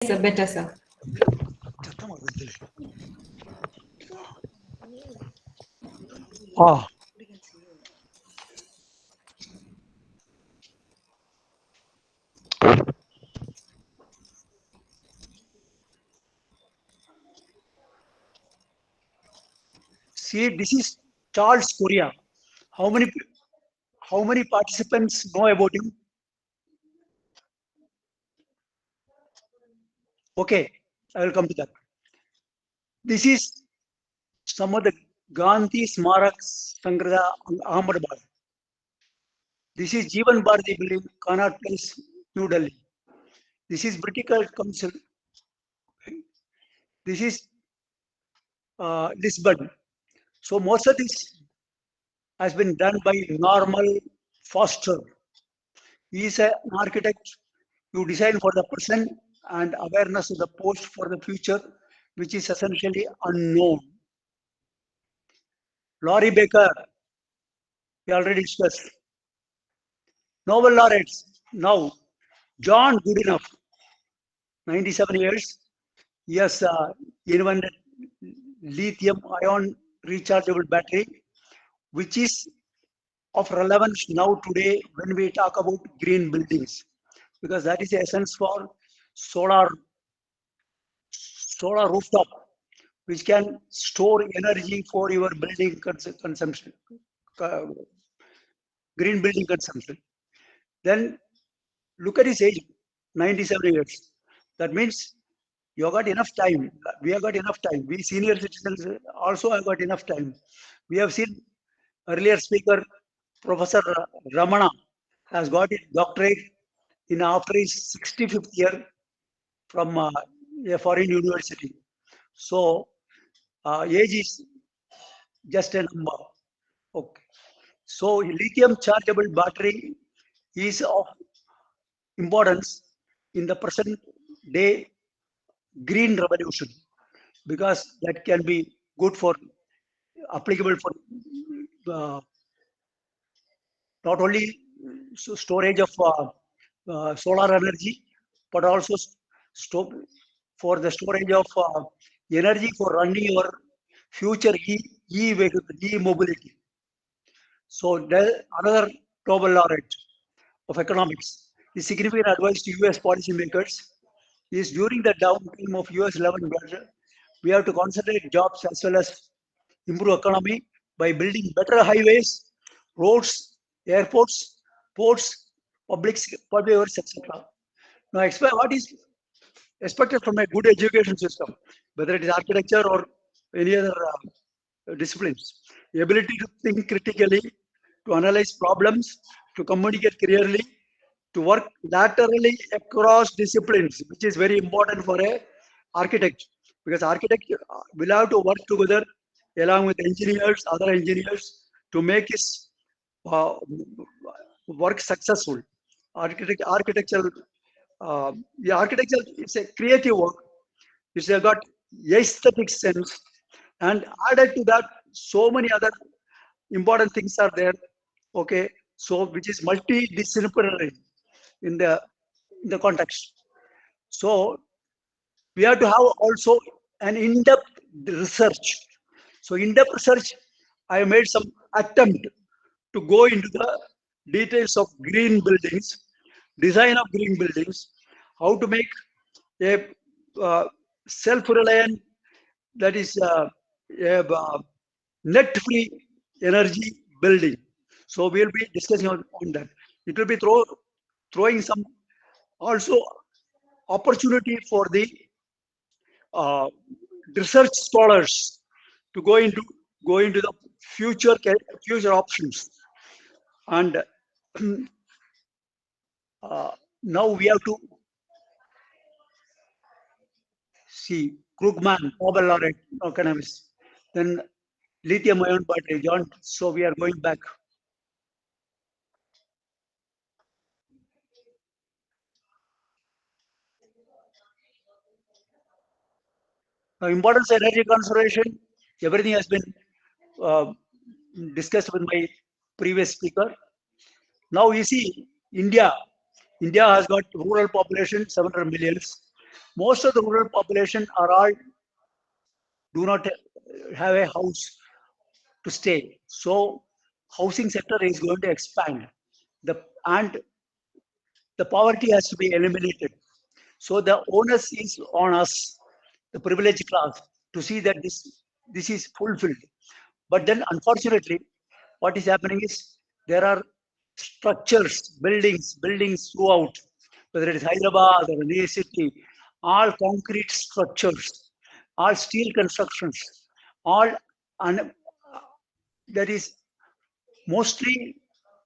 sir, better, sir. Ah, see, this is Charles Korea. How many how many participants know about him? Okay, I will come to that. This is some of the Gandhi Smarak Sangraha Ahmedabad. This is Jeevan Bharati building, Connaught Place, New Delhi. This is British Council. This is Lisbon. So most of this has been done by Normal Foster. He is an architect. You design for the present and awareness of the post for the future, which is essentially unknown. Laurie Baker, we already discussed. Nobel laureates. Now, John Goodenough, 97 years. He has invented lithium ion rechargeable battery, which is of relevance now today when we talk about green buildings, because that is the essence for solar rooftop, which can store energy for your building consumption, uh, green building consumption. Then look at his age, 97 years. That means you have got enough time. We have got enough time. We senior citizens also have got enough time. We have seen earlier speaker, Professor Ramana, has got his doctorate in after his 65th year from a foreign university. So age is just a number. Okay. So lithium chargeable battery is of importance in the present day green revolution, because that can be good for applicable for uh, not only storage of solar energy, but also store for the storage of energy for running your future vehicle, e-mobility. So another Nobel laureate of economics. His significant advice to US policymakers is during the downtime of US 11 budget, we have to concentrate jobs as well as improve economy by building better highways, roads, airports, ports, public works, etc. Now, explain what is expected from a good education system, whether it is architecture or any other disciplines. The ability to think critically, to analyze problems, to communicate clearly, to work laterally across disciplines, which is very important for a architect, because architect will have to work together along with engineers, other engineers, to make his uh, work successful. Architectural, architecture is a creative work. It's got aesthetic sense, and added to that, so many other important things are there. Okay, so which is multidisciplinary in the context. So we have to have also an in-depth research. So in-depth research, I made some attempt to go into the details of green buildings, design of green buildings, how to make a self-reliant, that is a net-free energy building. So we will be discussing on that. It will be throwing some also opportunity for the uh, research scholars to go into the future options. And now we have to see Krugman, Nobel laureate economist, then lithium ion battery, John. So we are going back. Importance of energy conservation, everything has been uh, discussed with my previous speaker. Now you see, India has got rural population 700 millions. Most of the rural population are all do not have a house to stay. So housing sector is going to expand. And the poverty has to be eliminated. So the onus is on us, the privileged class, to see that this is fulfilled. But then, unfortunately, what is happening is there are structures, buildings throughout, whether it is Hyderabad or any city, all concrete structures, all steel constructions, all un, that is mostly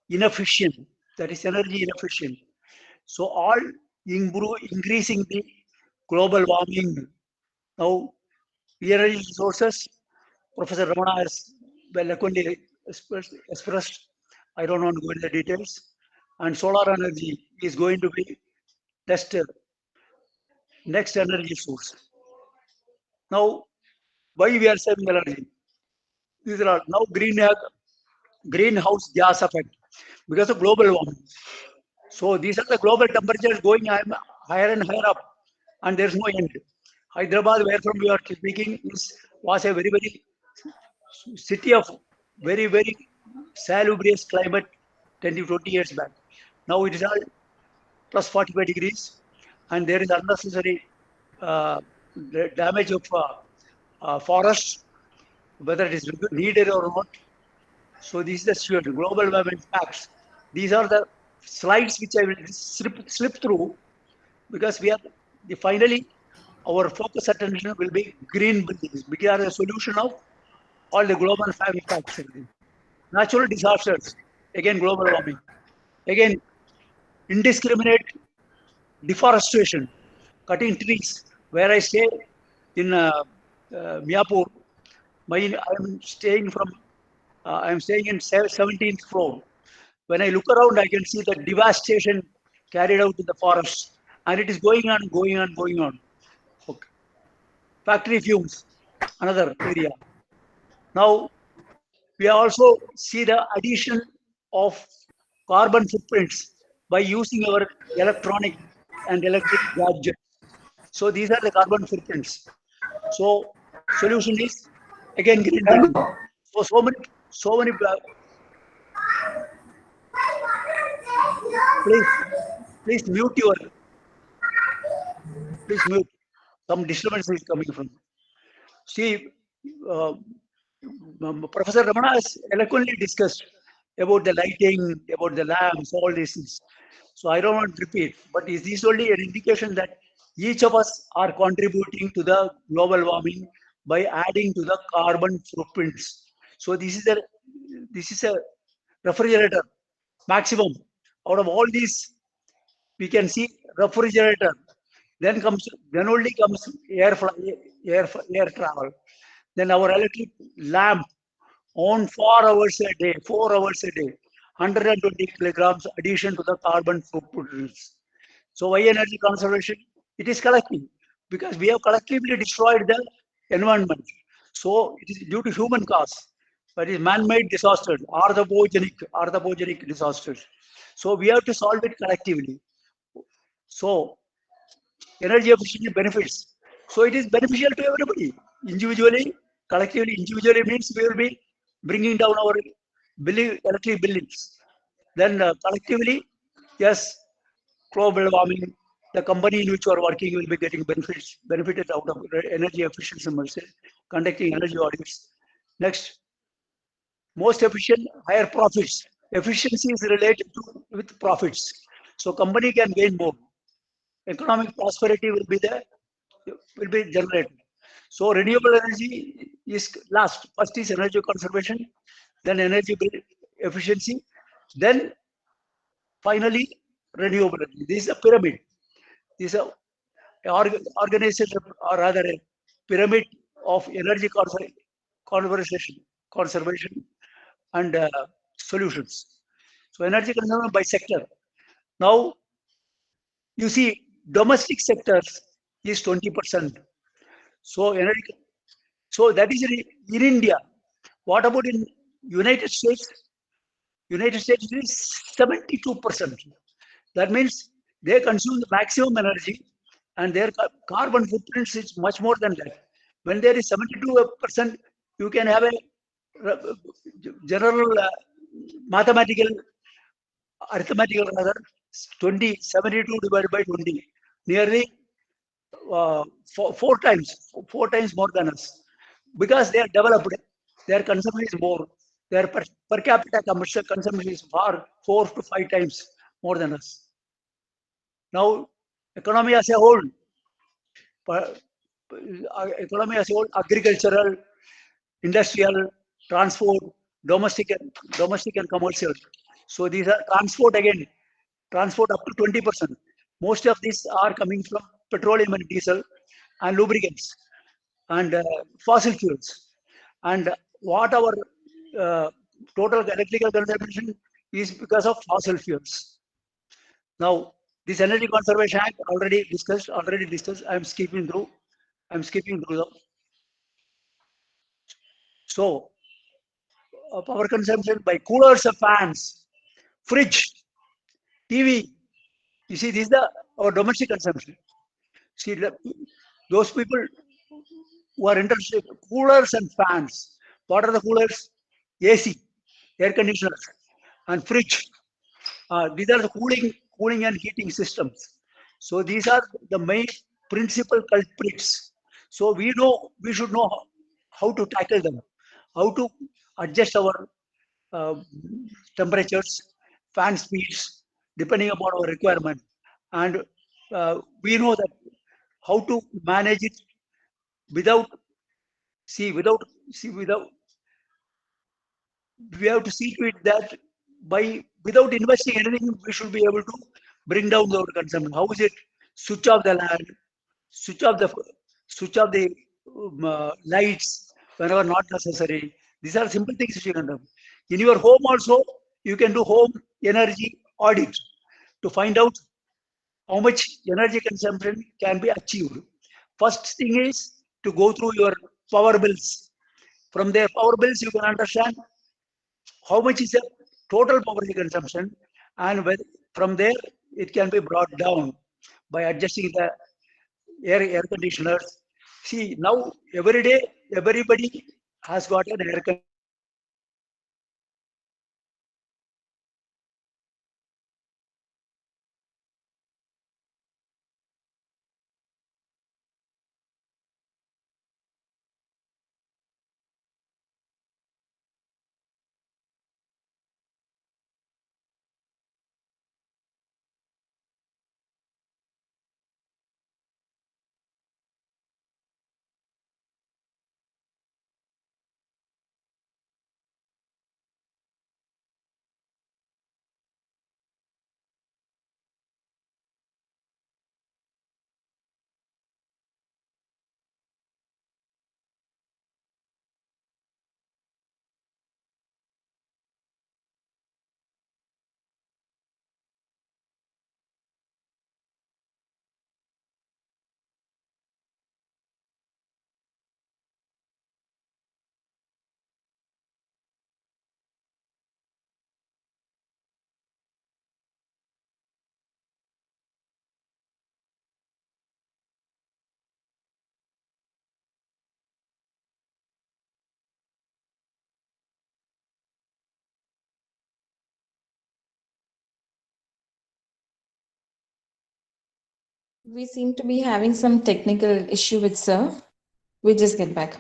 inefficient, that is energy inefficient. So all increasing the global warming. Now, energy resources, Professor Ramana has well eloquently expressed. I don't want to go into the details. And solar energy is going to be next energy source. Now, why we are saving energy? These are now greenhouse gas effect because of global warming. So these are the global temperatures going higher and higher up, and there's no end. Hyderabad, where from we are speaking, was a very city of very salubrious climate 10 to 20 years back. Now it is all plus 45 degrees, and there is unnecessary uh, damage of forests, whether it is needed or not. So this is the situation, global warming facts. These are the slides which I will slip through because finally our focus attention will be green buildings, which are a solution of all the global facts. Natural disasters, again global warming, again indiscriminate deforestation, cutting trees. Where I stay in Miapur, I'm staying in 17th floor. When I look around, I can see the devastation carried out in the forest, and it is going on. Okay. Factory fumes, another area. Now, we also see the addition of carbon footprints by using our electronic and electric gadgets. So these are the carbon footprints. So solution is again green building. So many. Please, please mute your. Please mute. Some disturbance is coming from. See, uh, Professor Ramana has eloquently discussed about the lighting, about the lamps, all these things. So I don't want to repeat, but is this only an indication that each of us are contributing to the global warming by adding to the carbon footprints? So this is a refrigerator maximum. Out of all these, we can see refrigerator. Then only comes air travel. Then our electric lamp on 4 hours a day, 4 hours a day, 120 kilograms addition to the carbon footprint. So why energy conservation? It is collective because we have collectively destroyed the environment. So it is due to human cause, but it is man-made disasters, anthropogenic disasters. So we have to solve it collectively. So energy efficiency benefits. So it is beneficial to everybody. Individually, collectively, individually means we will be bringing down our electric billings. Then collectively, yes, global warming, the company in which you are working will be getting benefited out of energy efficiency measures, conducting energy audits. Next, most efficient, higher profits. Efficiency is related with profits. So company can gain more. Economic prosperity will be generated. So renewable energy is last. First is energy conservation, then energy efficiency, then finally renewable energy. This is a pyramid. This is a organization or rather a pyramid of energy conservation and solutions. So energy consumption by sector. Now you see domestic sectors is 20%. So energy, so that is in India. What about in United States? United States is 72%. That means they consume the maximum energy and their carbon footprints is much more than that. When there is 72%, you can have a general mathematical, arithmetical rather, 72 divided by 20, nearly uh, four times more than us, because they are developed. Their consumption is more. Their per capita commercial consumption is far 4 to 5 times more than us. Now, economy as a whole, economy as a whole, agricultural, industrial, transport, domestic and commercial. So these are transport again, transport up to 20%. Most of these are coming from petroleum and diesel and lubricants and fossil fuels. And what our uh, total electrical consumption is because of fossil fuels. Now, this Energy Conservation Act already discussed. I'm skipping through. I'm skipping through them. So, power consumption by coolers and fans, fridge, TV. You see, this is our domestic consumption. See, those people who are interested, coolers and fans. What are the coolers? AC, air conditioners, and fridge. These are the cooling and heating systems. So these are the main principal culprits. So we should know how to tackle them, how to adjust our uh, temperatures, fan speeds, depending upon our requirement, and we know that how to manage it without without without we have to see to it that by without investing anything, we should be able to bring down our consumption. How is it? Switch off the land, switch off the switch off the lights whenever not necessary. These are simple things which you can do. In your home also, you can do home energy audit to find out how much energy consumption can be achieved. First thing is to go through your power bills. From their power bills, you can understand how much is the total power consumption, and from there it can be brought down by adjusting the air conditioners. See, now every day everybody has got an air conditioner. We seem to be having some technical issue with Sir. We just get back.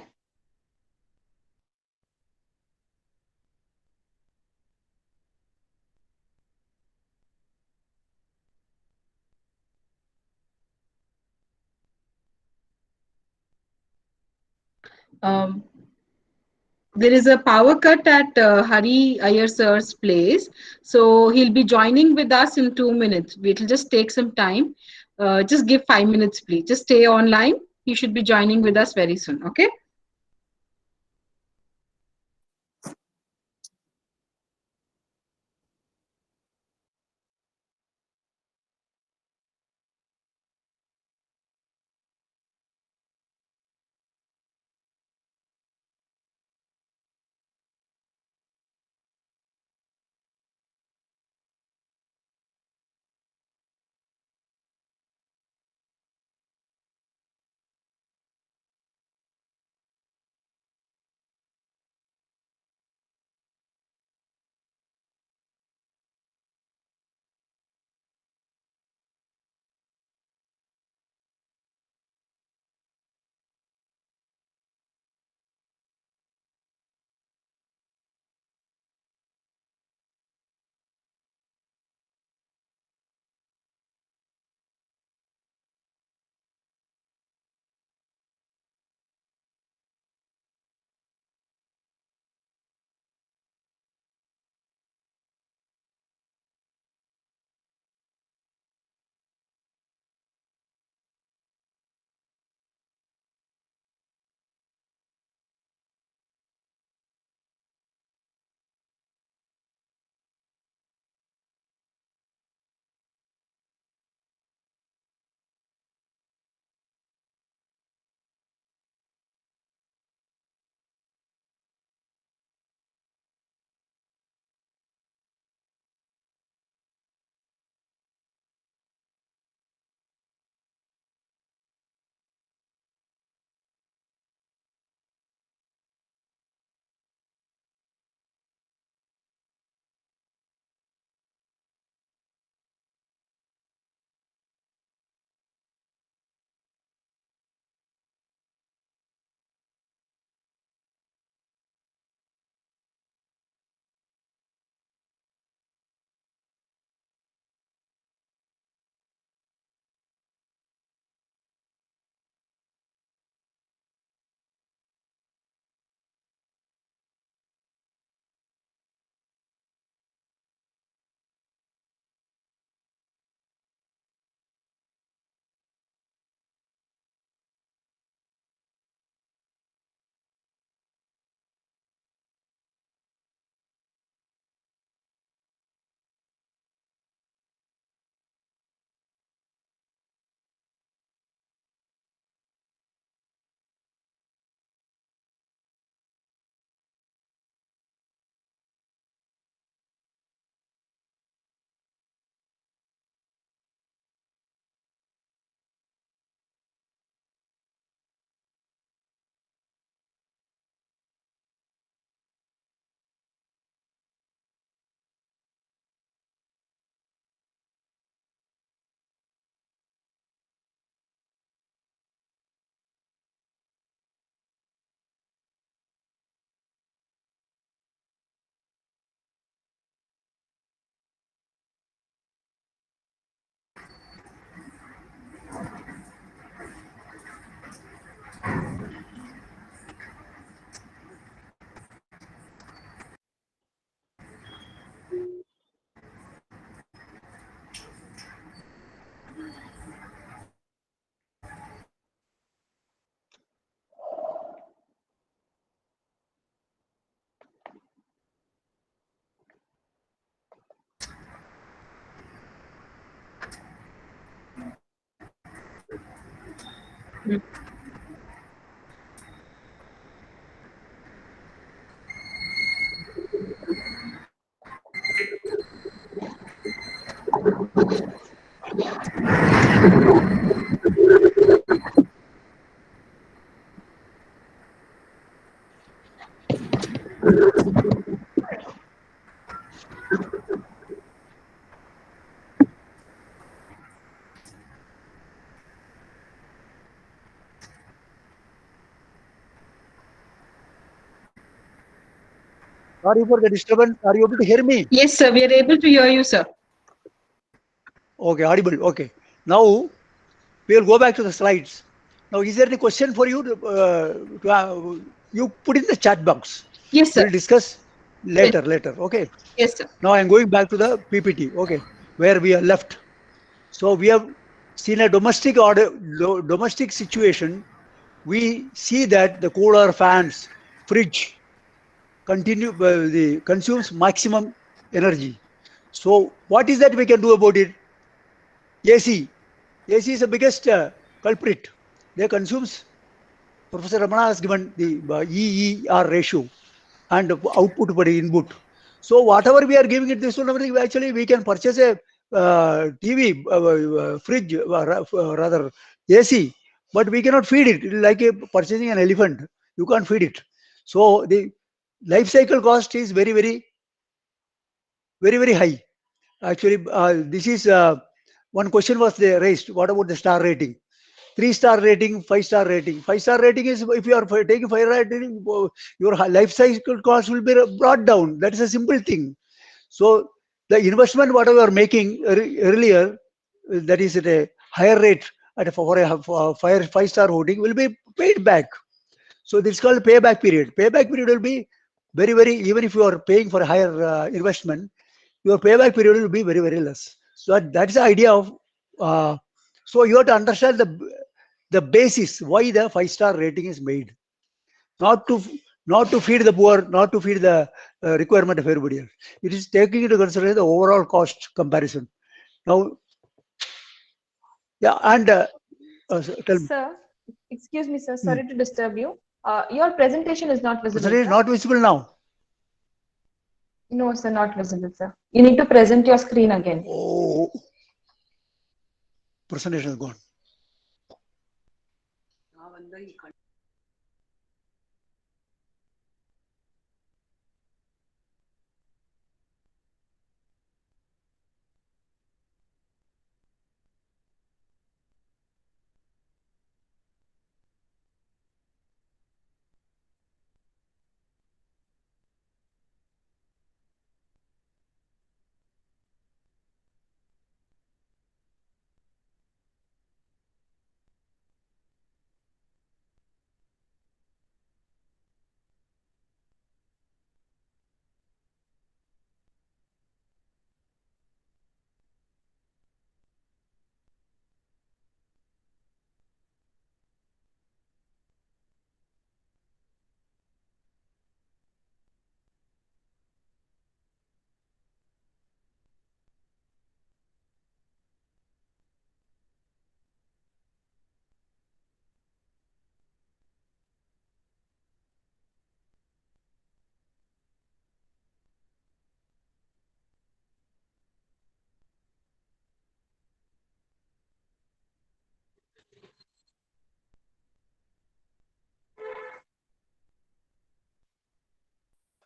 Um, there is a power cut at Hari Iyer sir's place. So he'll be joining with us in 2 minutes. It'll just take some time. Just give 5 minutes, please. Just stay online. He should be joining with us very soon. Okay. Mm. Sorry for the disturbance. Are you able to hear me? Yes, sir. We are able to hear you, sir. Okay, audible. Okay. Now we will go back to the slides. Now, is there any question for you? You put in the chat box. Yes, sir. We'll discuss Yes, later. Okay. yes, sir. Now I'm going back to the PPT. Okay, where we are left. So we have seen a domestic situation. We see that the cooler, fans, fridge the consumes maximum energy. So what is that we can do about it? AC. AC is the biggest culprit. They consumes. Professor Ramana has given the EER ratio and output per input. So whatever we are giving it, this one actually we can purchase a TV, fridge, rather AC, but we cannot feed it. It's like purchasing an elephant. You can't feed it. So the life cycle cost is very high. Actually, this is one question was there raised. What about the star rating? 3-star rating, 5-star rating. 5-star rating is if you are taking 5-star rating, your life cycle cost will be brought down. That is a simple thing. So the investment whatever you are making earlier, that is at a higher rate at for a 5-star rating will be paid back. So this is called payback period. Payback period will be very even if you are paying for a higher investment, your payback period will be very less. So that's the idea of. So you have to understand the basis why the 5-star rating is made, not to not to feed the poor, not to feed the requirement of everybody else. It is taking into consideration the overall cost comparison. Now, yeah, and tell me, Sir, excuse me, sir. hmm, Sorry to disturb you. Your presentation is not visible, percentage is sir. not visible now. No, sir, not visible, sir. You need to present your screen again. Oh, presentation is gone.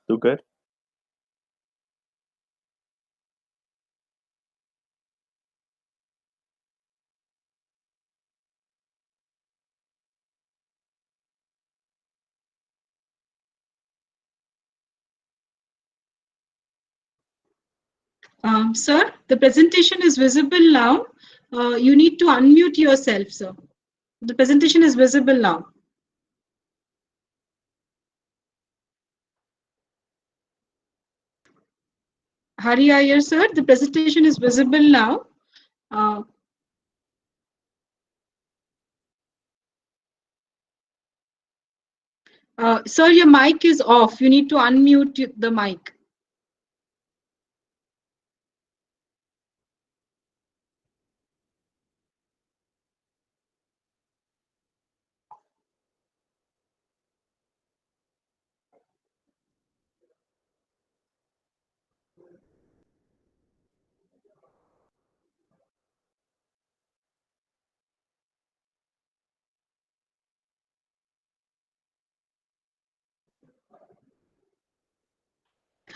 Sugar. Sir, the presentation is visible now. You need to unmute yourself, sir. The presentation is visible now. Hari Iyer, sir, the presentation is visible now. Uh, Sir, your mic is off. You need to unmute the mic.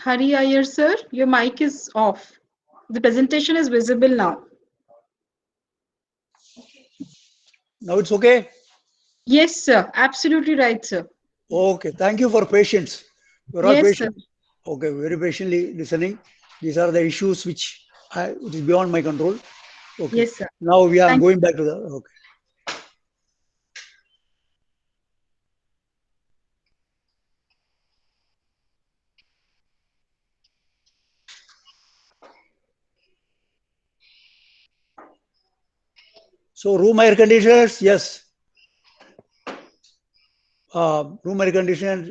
Hari Iyer, sir, your mic is off. The presentation is visible now. Now it's okay? Yes, sir. Absolutely right, sir. Okay, thank you for patience. You're all Yes, sir. patient. Okay, very patiently listening. These are the issues which is beyond my control. Okay. Yes, sir. Now we are Thank going back to the okay. So room air conditioners, yes. Room air conditioner,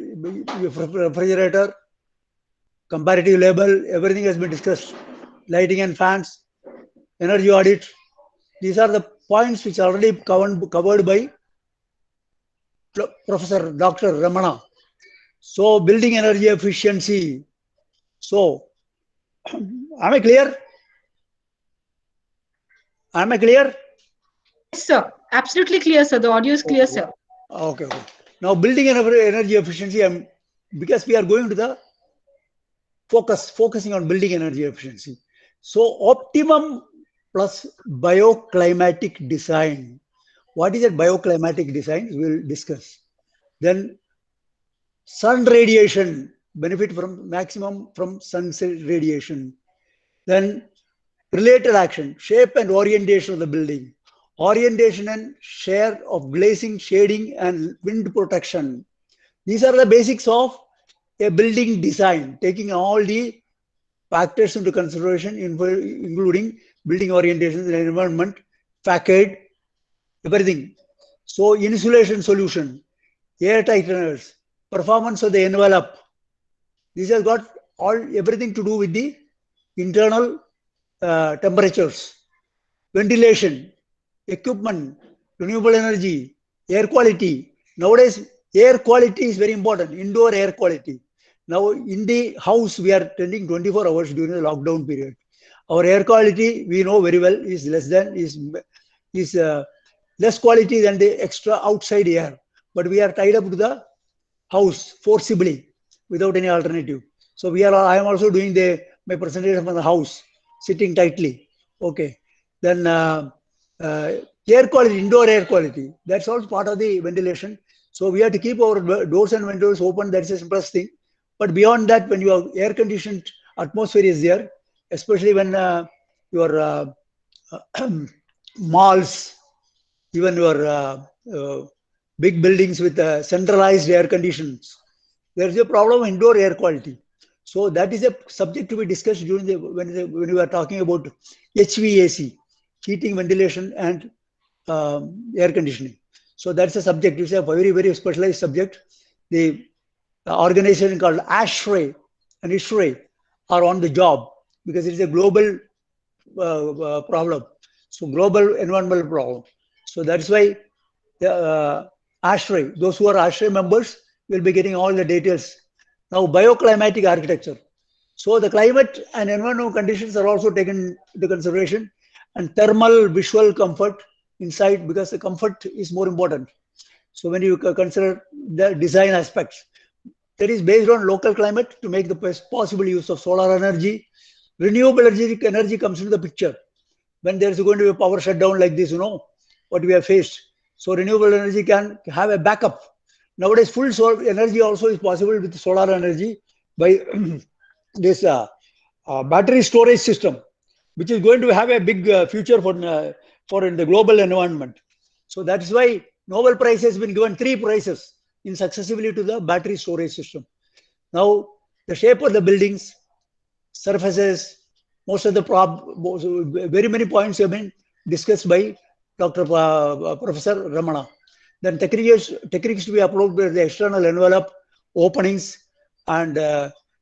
refrigerator, comparative label, everything has been discussed. Lighting and fans, energy audit. These are the points which are already covered by Professor Dr. Ramana. So building energy efficiency. So am I clear? Am I clear? Yes, sir. Absolutely clear, sir. The audio is clear, sir. Okay, okay. Now building energy efficiency, because we are going to the focusing on building energy efficiency. So optimum plus bioclimatic design. What is a bioclimatic design? We will discuss. Then sun radiation, benefit from maximum from sun radiation. Then related action, shape and orientation of the building. Orientation and share of glazing, shading, and wind protection. These are the basics of a building design, taking all the factors into consideration, including building orientation, the environment, facade, everything. So insulation solution, air tighteners, performance of the envelope. These have got everything to do with the internal temperatures, ventilation, equipment, renewable energy, air quality. Nowadays, air quality is very important, indoor air quality. Now, in the house, we are attending 24 hours during the lockdown period. Our air quality, we know very well, is less quality than the extra outside air. But we are tied up to the house forcibly without any alternative. So I am also doing my presentation from the house, sitting tightly. Okay. Then air quality, indoor air quality, that's also part of the ventilation. So we have to keep our doors and windows open. That's the simplest thing. But beyond that, when your air conditioned atmosphere is there, especially when your malls, even your big buildings with centralized air conditions, there is a problem of indoor air quality. So that is a subject to be discussed during when we are talking about HVAC, heating, ventilation, and air conditioning. So that's a subject. It's a very, very specialized subject. The organization called ASHRAE and ISHRAE are on the job because it is a global problem. So global environmental problem. So that's why ASHRAE, those who are ASHRAE members will be getting all the details. Now, bioclimatic architecture. So the climate and environmental conditions are also taken into consideration, and thermal visual comfort inside, because the comfort is more important. So when you consider the design aspects, that is based on local climate to make the best possible use of solar energy. Renewable energy comes into the picture when there is going to be a power shutdown like this, what we have faced. So renewable energy can have a backup. Nowadays, full solar energy also is possible with solar energy by this battery storage system, which is going to have a big future for in the global environment. So that's why Nobel Prize has been given 3 prizes in successively to the battery storage system. Now, the shape of the buildings, surfaces, most of the very many points have been discussed by Professor Ramana. Then techniques to be applied by the external envelope, openings, and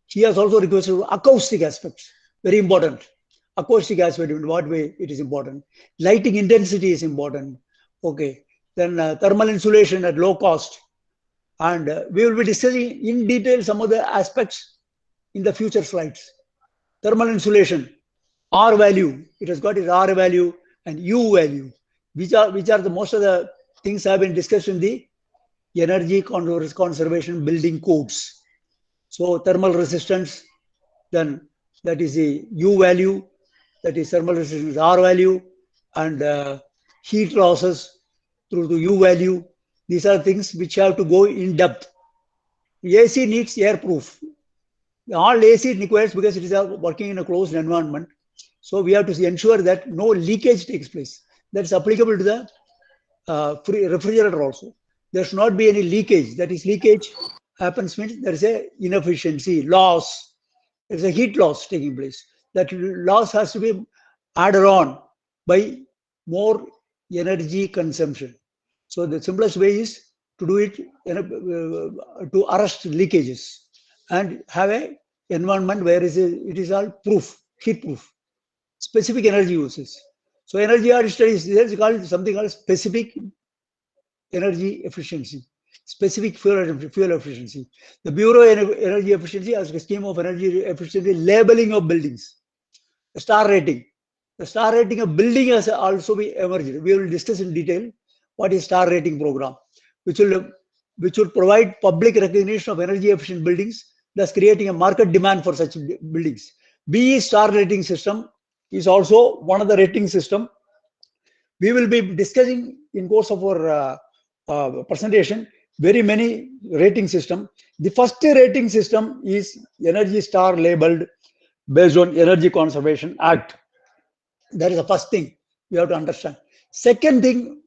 he has also requested acoustic aspects, very important. Acoustic aspect, in what way it is important. Lighting intensity is important. Okay. Then thermal insulation at low cost. And we will be discussing in detail some of the aspects in the future slides. Thermal insulation, R value, it has got its R value and U value, which are the most of the things have been discussed in the energy conservation building codes. So thermal resistance, then that is the U value, that is thermal resistance R value, and heat losses through the U value. These are things which have to go in depth. AC needs airproof. All AC requires, because it is working in a closed environment. So we have to ensure that no leakage takes place. That's applicable to the refrigerator also. There should not be any leakage. That is, leakage happens means there is a inefficiency, loss. There is a heat loss taking place. That loss has to be added on by more energy consumption. So the simplest way is to do it to arrest leakages and have a environment where it is all proof, heat proof, specific energy uses. So energy audit studies, there's called something called specific energy efficiency, specific fuel efficiency. The Bureau of Energy Efficiency has a scheme of energy efficiency labeling of buildings, the star rating. The star rating of building has also been emerged. We will discuss in detail what is star rating program, which will provide public recognition of energy efficient buildings, thus creating a market demand for such buildings. BE star rating system is also one of the rating system. We will be discussing in course of our presentation very many rating system. The first rating system is Energy Star labeled based on Energy Conservation Act. That is the first thing we have to understand. Second thing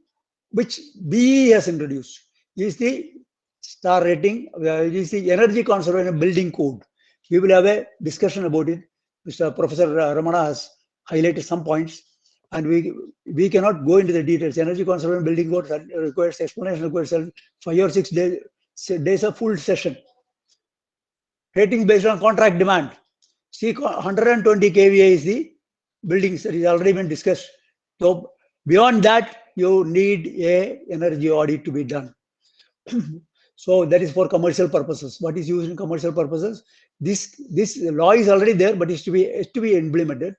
which BE has introduced is the star rating, is the Energy Conservation Building Code. We will have a discussion about it. Mr. Professor Ramana has highlighted some points, and we cannot go into the details. Energy Conservation Building Code requires explanation, requires 5 or 6 days of full session. Ratings based on contract demand. See, 120 kVA is the buildings that is already been discussed. So beyond that, you need a energy audit to be done. So that is for commercial purposes. What is used in commercial purposes? This law is already there, but it's to be implemented.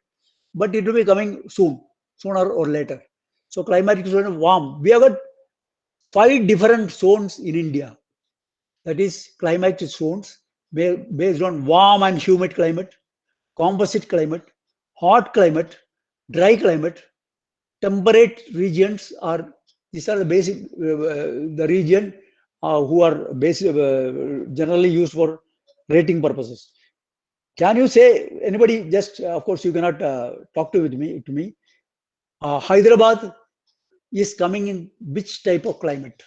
But it will be coming soon, sooner or later. So climatic zone warm. We have got 5 different zones in India. That is climatic zones based on warm and humid climate, composite climate, hot climate, dry climate, temperate regions are, these are the basic, the region who are basic, generally used for rating purposes. Can you say, anybody, just of course you cannot talk to me. Hyderabad is coming in which type of climate,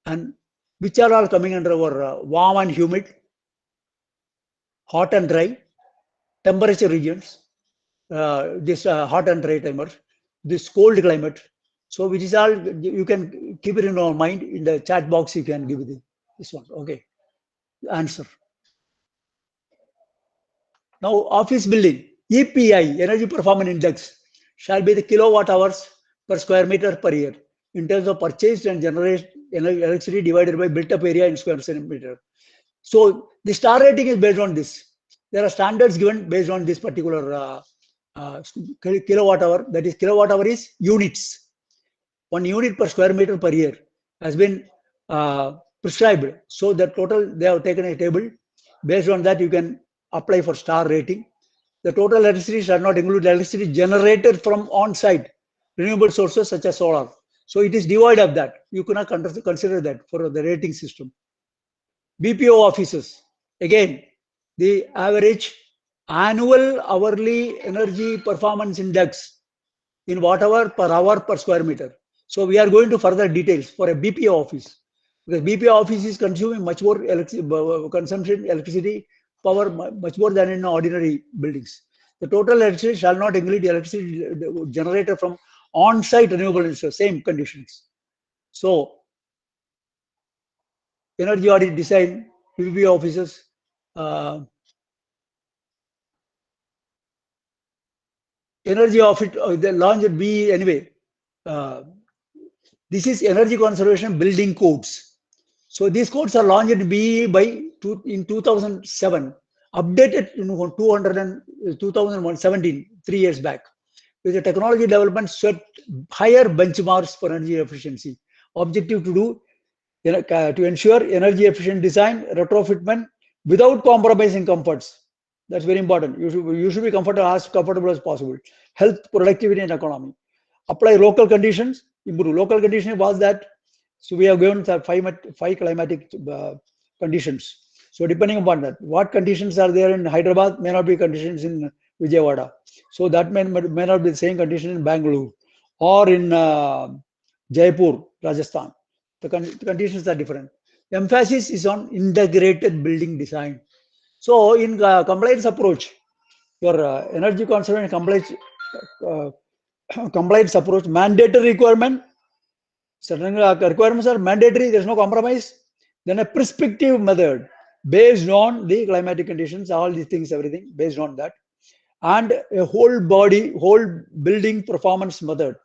and which are all coming under our warm and humid, hot and dry, temperature regions, this hot and dry climate, this cold climate. So which is all, you can keep it in your mind. In the chat box you can give this one. Okay, answer. Now office building, EPI, Energy Performance Index, shall be the kilowatt hours per square meter per year in terms of purchased and generated electricity divided by built up area in square centimeter. So the star rating is based on this. There are standards given based on this particular kilowatt hour. That is, kilowatt hour is units. 1 unit per square meter per year has been prescribed. So the total, they have taken a table. Based on that, you can apply for star rating. The total electricity shall not include electricity generated from on-site renewable sources such as solar. So it is devoid of that. You cannot consider that for the rating system. BPO offices, again, the average annual hourly energy performance index in watt-hour per hour per square meter. So we are going to further details for a BPO office, because BPO office is consuming much more electricity power, much more than in ordinary buildings. The total electricity shall not include electricity generated from on-site renewable resources, same conditions. So energy audit design, BPO offices, energy audit, the launch be anyway. This is Energy Conservation Building Codes. So these codes are launched in 2007, updated in 2017, 3 years back. With the technology development set higher benchmarks for energy efficiency. Objective to ensure energy efficient design, retrofitment without compromising comforts. That's very important. You should be comfortable as possible. Health, productivity, and economy. Apply local conditions. Improve. Local condition was that. So we have given five climatic conditions. So depending upon that, what conditions are there in Hyderabad may not be conditions in Vijayawada. So that may not be the same condition in Bangalore or in Jaipur, Rajasthan. The conditions are different. The emphasis is on integrated building design. So in compliance approach, your energy conservation compliance approach, mandatory requirement, certain requirements are mandatory, there's no compromise. Then a prescriptive method based on the climatic conditions, all these things, everything based on that. And a whole building performance method.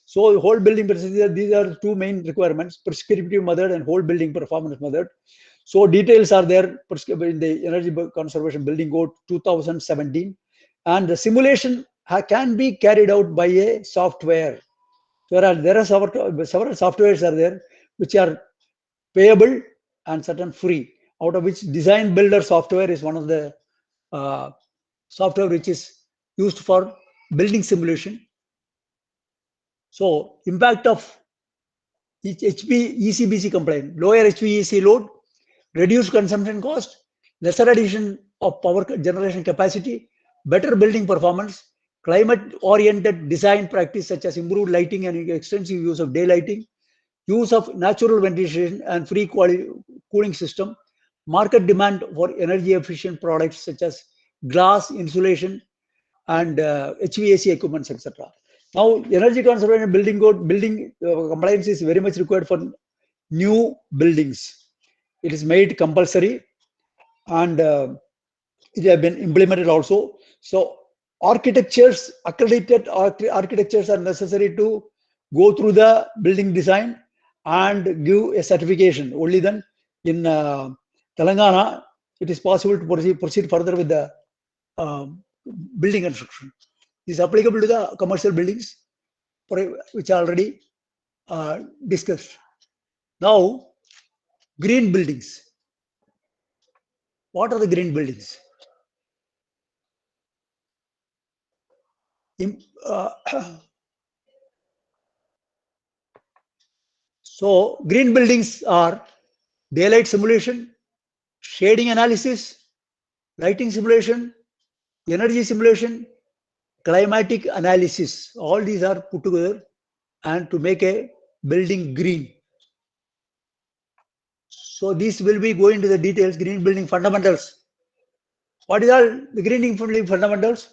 So whole building procedure, these are two main requirements, prescriptive method and whole building performance method. So details are there in the Energy Conservation Building Code 2017. And the simulation can be carried out by a software. There are several softwares are there which are payable and certain free, out of which Design Builder software is one of the software which is used for building simulation. So impact of ECBC compliant, lower HVAC load, reduced consumption cost, lesser addition of power generation capacity, better building performance, climate-oriented design practice such as improved lighting and extensive use of daylighting, use of natural ventilation and free cooling system, market demand for energy efficient products such as glass, insulation, and HVAC equipments, etc. Now, energy conservation building code, compliance is very much required for new buildings. It is made compulsory, and it has been implemented also. So accredited architectures are necessary to go through the building design and give a certification. Only then in Telangana, it is possible to proceed further with the building construction. This is applicable to the commercial buildings, which are already discussed. Now, green buildings. What are the green buildings? So green buildings are daylight simulation, shading analysis, lighting simulation, energy simulation, climatic analysis. All these are put together and to make a building green. So these will be going into the details, green building fundamentals. What is all the green building fundamentals?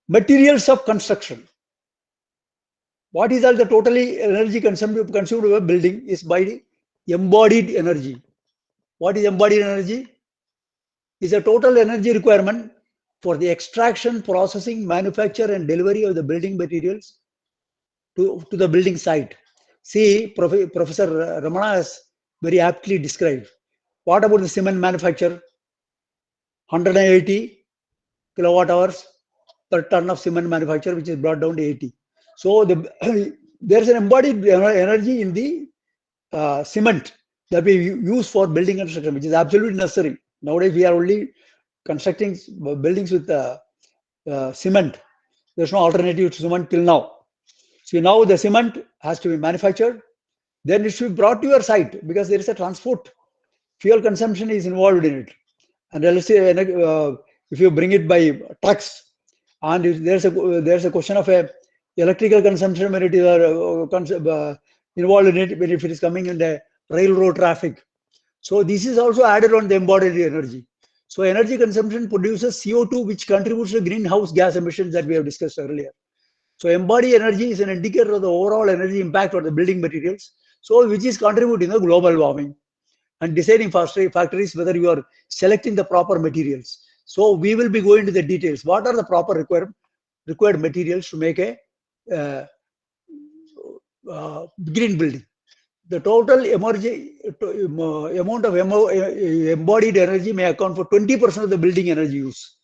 Materials of construction. What is all the totally energy consumed by a building is by embodied energy. What is embodied energy? Is a total energy requirement for the extraction, processing, manufacture, and delivery of the building materials to the building site. See, Professor Ramana has very aptly described. What about the cement manufacture? 180 kilowatt hours per ton of cement manufacture, which is brought down to 80. So there's an embodied energy in the cement that we use for building construction, which is absolutely necessary. Nowadays, we are only constructing buildings with cement. There's no alternative to cement till now. So now the cement has to be manufactured. Then it should be brought to your site because there is a transport. Fuel consumption is involved in it. And let's say if you bring it by trucks, and there's a question of a electrical consumption when it is involved in it, when if it is coming in the railroad traffic. So this is also added on the embodied energy. So energy consumption produces CO2, which contributes to greenhouse gas emissions that we have discussed earlier. So embodied energy is an indicator of the overall energy impact on the building materials, so which is contributing to global warming and deciding factories whether you are selecting the proper materials. So we will be going to the details. What are the proper required materials to make a green building? The total amount of embodied energy may account for 20% of the building energy use.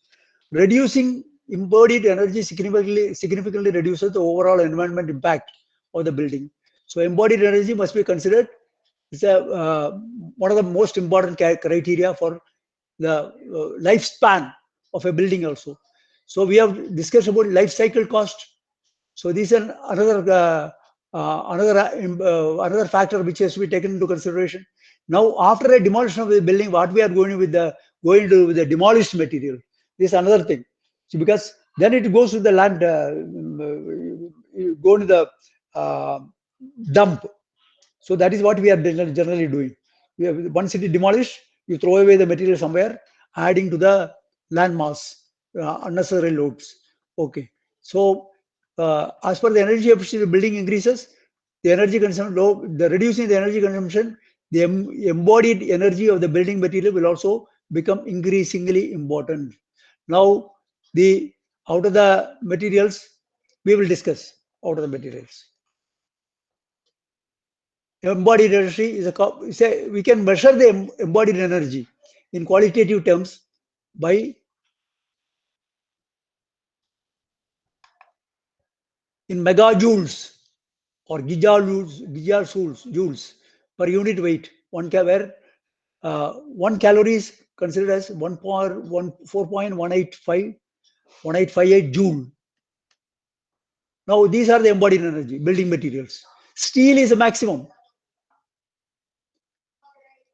Reducing embodied energy significantly reduces the overall environment impact of the building. So embodied energy must be considered. It's one of the most important criteria for the lifespan of a building also. So we have discussed about life cycle cost. So this is another factor which has to be taken into consideration. Now, after a demolition of the building, what we are going to do with the demolished material? This is another thing. So because then it goes to the land, go to the dump. So that is what we are generally doing. Once it is demolished, you throw away the material somewhere, adding to the land mass, unnecessary loads. Okay. So as per the energy efficiency of the building increases, the energy consumption, the reducing the energy consumption, the embodied energy of the building material will also become increasingly important. Now, out of the materials, we will discuss out of the materials. Embodied energy we can measure the embodied energy in qualitative terms by in megajoules or gigajoules per unit weight. One calorie is considered as 4.158 joule. Now these are the embodied energy, building materials. Steel is a maximum.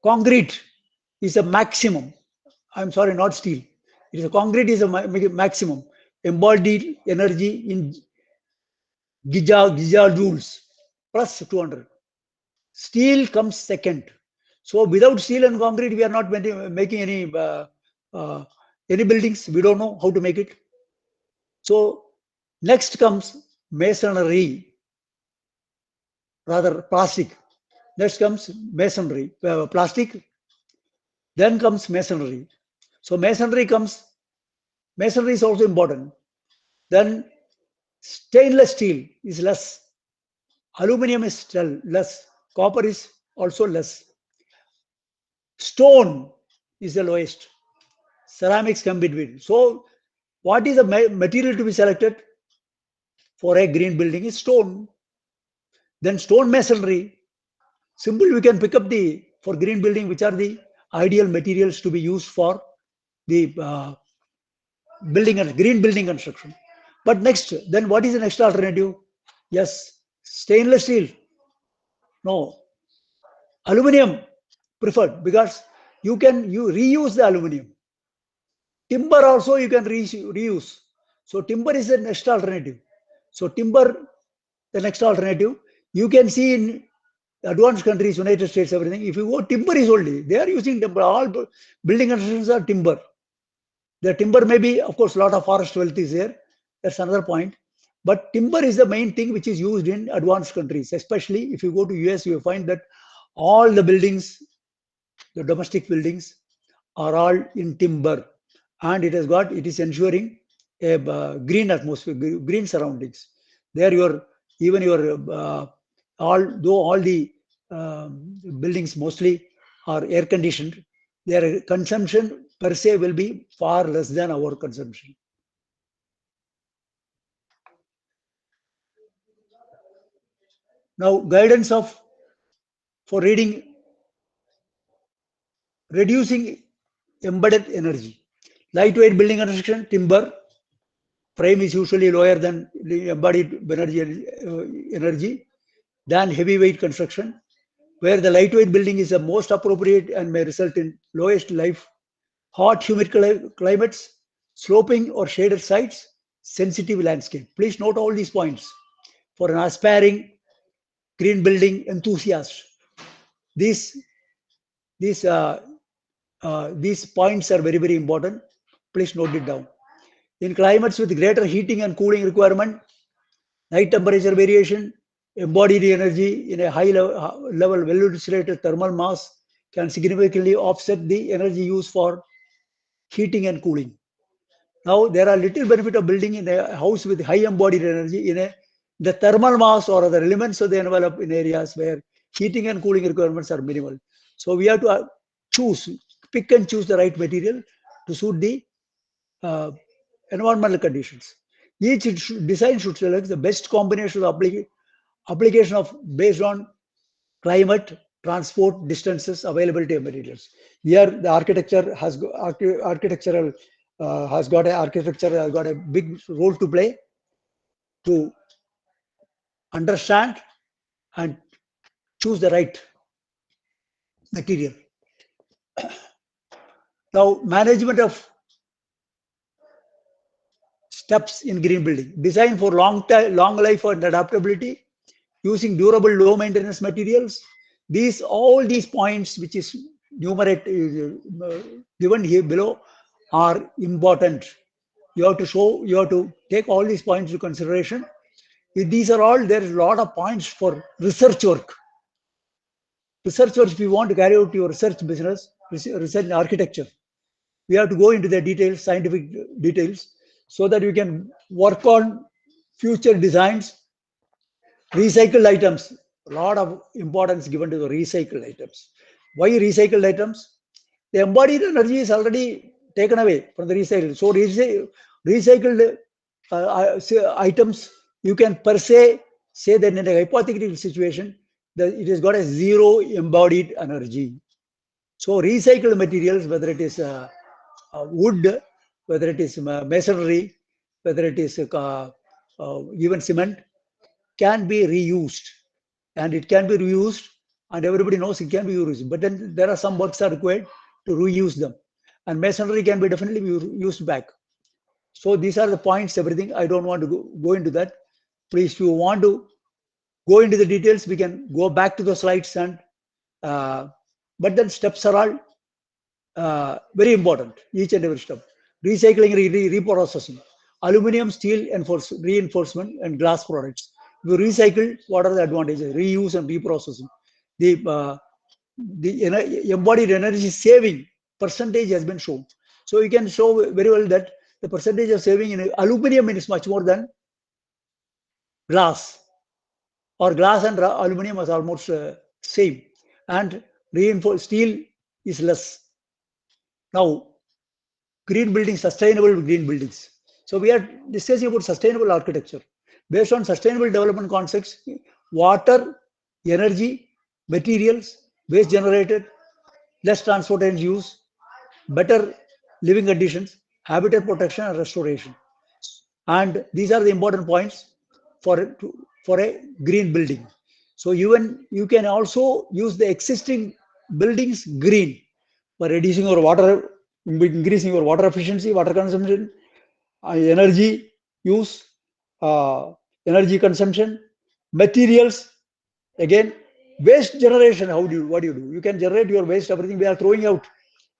Concrete is a maximum. I'm sorry, not steel. It is a concrete is a maximum embodied energy in gigajoules plus 200. Steel comes second. So without steel and concrete, we are not making any buildings. We don't know how to make it. So next comes masonry, rather plastic. Next comes masonry, plastic. Then comes masonry. So masonry is also important. Then stainless steel is less. Aluminum is still less. Copper is also less. Stone is the lowest. Ceramics come between. So what is the material to be selected for a green building is stone. Then stone masonry. Simply we can pick up for green building, which are the ideal materials to be used for the green building construction. But next, then what is the next alternative? Yes, stainless steel. No, aluminum preferred because you reuse the aluminum. Timber also you can reuse. So timber is the next alternative. So timber, the next alternative, you can see in advanced countries, United States, everything. If you go, timber is only, they are using timber. All building constructions are timber. The timber may be, of course, a lot of forest wealth is there. That's another point. But timber is the main thing which is used in advanced countries. Especially if you go to US, you will find that all the buildings, the domestic buildings, are all in timber. And it is ensuring a green atmosphere, green surroundings. There although all the buildings mostly are air conditioned, their consumption per se will be far less than our consumption. Now, guidance for reducing embedded energy. Lightweight building construction, timber. Frame is usually lower than the embodied energy than heavyweight construction, where the lightweight building is the most appropriate and may result in lowest life. Hot, humid climates, sloping or shaded sites, sensitive landscape. Please note all these points for an aspiring green building enthusiast. These points are very, very important. Please note it down. In climates with greater heating and cooling requirement, night temperature variation, embodied energy in a high level well-insulated thermal mass can significantly offset the energy used for heating and cooling. Now, there are little benefit of building in a house with high embodied energy in the thermal mass or other elements of the envelope in areas where heating and cooling requirements are minimal. So we have to pick and choose the right material to suit the environmental conditions. Each design should select the best combination of application based on climate, transport, distances, availability of materials. Here, the architecture has architectural has got an architecture, has got a big role to play to understand and choose the right material. Now, management of steps in green building. Design for long life and adaptability, using durable, low maintenance materials. All these points, which is given here below, are important. You have to take all these points into consideration. If these are all, there is a lot of points for research work. Research work, if you want to carry out your research business, research in architecture, we have to go into the details, scientific details, so that we can work on future designs. Recycled items, a lot of importance given to the recycled items. Why recycled items? The embodied energy is already taken away from the recycled. So recycled items, you can per se say that in a hypothetical situation, that it has got a zero embodied energy. So recycled materials, whether it is wood, whether it is masonry, whether it is even cement, can be reused, and it can be reused, and everybody knows it can be reused. But then there are some works are required to reuse them, and masonry can be definitely be used back. So these are the points, everything. I don't want to go into that. Please, if you want to go into the details, we can go back to the slides, and but then steps are all very important, each and every step. Recycling, reprocessing, aluminum, steel reinforcement, and glass products. If you recycle, what are the advantages? Reuse and reprocessing. The embodied energy saving percentage has been shown. So you can show very well that the percentage of saving in aluminum is much more than glass, or glass and aluminum is almost same, and reinforced steel is less. Now, green buildings, sustainable green buildings. So we are discussing about sustainable architecture. Based on sustainable development concepts, water, energy, materials, waste generated, less transportation use, better living conditions, habitat protection and restoration. And these are the important points for a green building. So even you can also use the existing buildings green by reducing your water, increasing your water efficiency, water consumption, energy use, energy consumption, materials. Again, waste generation. What do you do? You can generate your waste. Everything we are throwing out.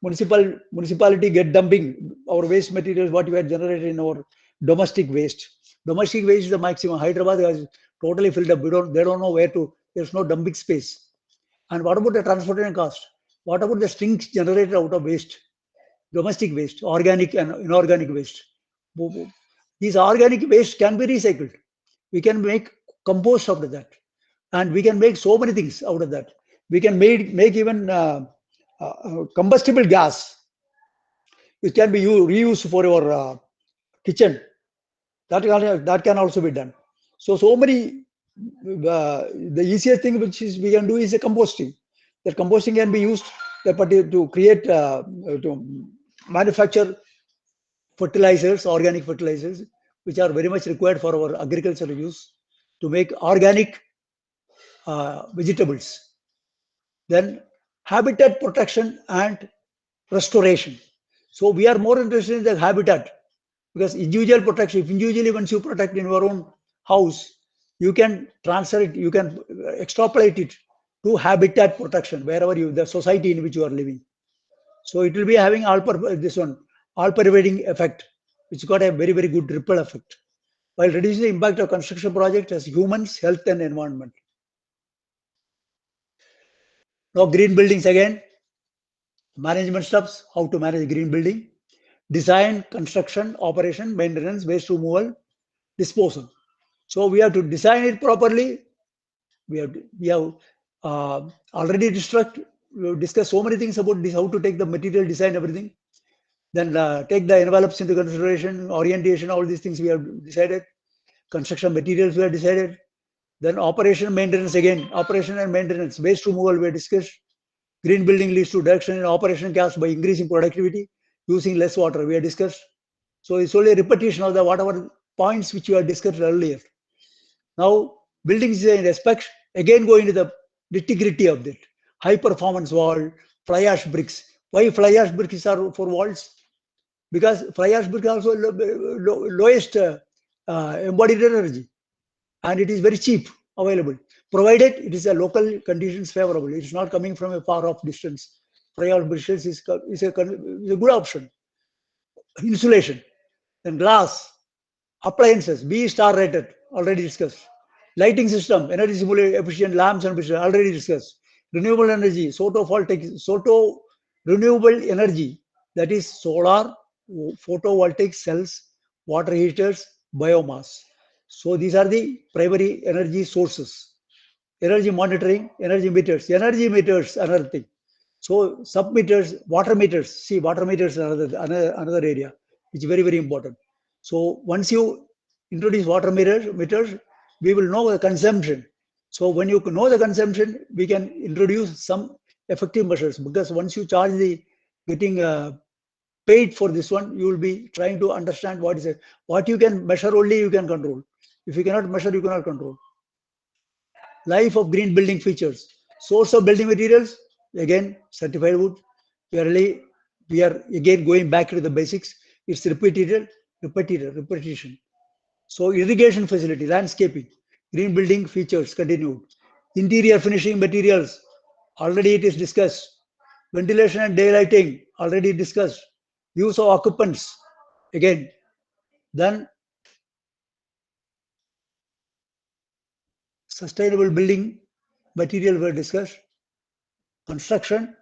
Municipality get dumping our waste materials. What we have generated in our domestic waste. Domestic waste is the maximum. Hyderabad has totally filled up. They don't know where to. There's no dumping space. And what about the transportation cost? What about the stinks generated out of waste? Domestic waste, organic and inorganic waste. These organic waste can be recycled. We can make compost out of that, and we can make so many things out of that. We can make even combustible gas, which can be reused for your kitchen. That can also be done. So many. The easiest thing which we can do is a composting. That composting can be used to create to manufacture fertilizers, organic fertilizers, which are very much required for our agricultural use, to make organic vegetables. Then habitat protection and restoration. So we are more interested in the habitat, because individual protection, if individually once you protect in your own house, you can transfer it, you can extrapolate it to habitat protection wherever the society in which you are living. So it will be having all pervading effect, which got a very, very good ripple effect, while reducing the impact of construction project as humans, health and environment. Now green buildings again, management steps, how to manage green building, design, construction, operation, maintenance, waste removal, disposal. So we have to design it properly. We have already discussed so many things about this, how to take the material design, everything. Then take the envelopes into consideration, orientation, all these things we have decided. Construction materials we have decided. Then operation, maintenance again, operation and maintenance, waste removal we have discussed. Green building leads to reduction in operation costs by increasing productivity. using less water. We have discussed. So it's only a repetition of the whatever points which we have discussed earlier. Now, buildings in respect, again go into the nitty-gritty of that. High performance wall, fly ash bricks. Why fly ash bricks are for walls? Because fly ash bricks are also lowest embodied energy, and it is very cheap available, provided it is a local conditions favorable. It is not coming from a far off distance. Fly ash bricks is a good option. Insulation, then glass, appliances, B star rated, already discussed. Lighting system, energy efficient lamps and already discussed. Renewable energy, photo renewable energy, that is solar, photovoltaic cells, water heaters, biomass. So these are the primary energy sources. Energy monitoring, energy meters. Energy meters, another thing. So sub meters, water meters. See, water meters are another area which is very, very important. So once you introduce water meters, we will know the consumption. So when you know the consumption, we can introduce some effective measures, because once you charge the getting paid for this one, you will be trying to understand what is it. What you can measure only you can control. If you cannot measure, you cannot control. Life of green building features. Source of building materials, again, certified wood. We are again going back to the basics. It's repetition. So irrigation facility, landscaping, green building features continued. Interior finishing materials, already it is discussed. Ventilation and daylighting, already discussed. Use of occupants, again. Then sustainable building material were discussed. Construction,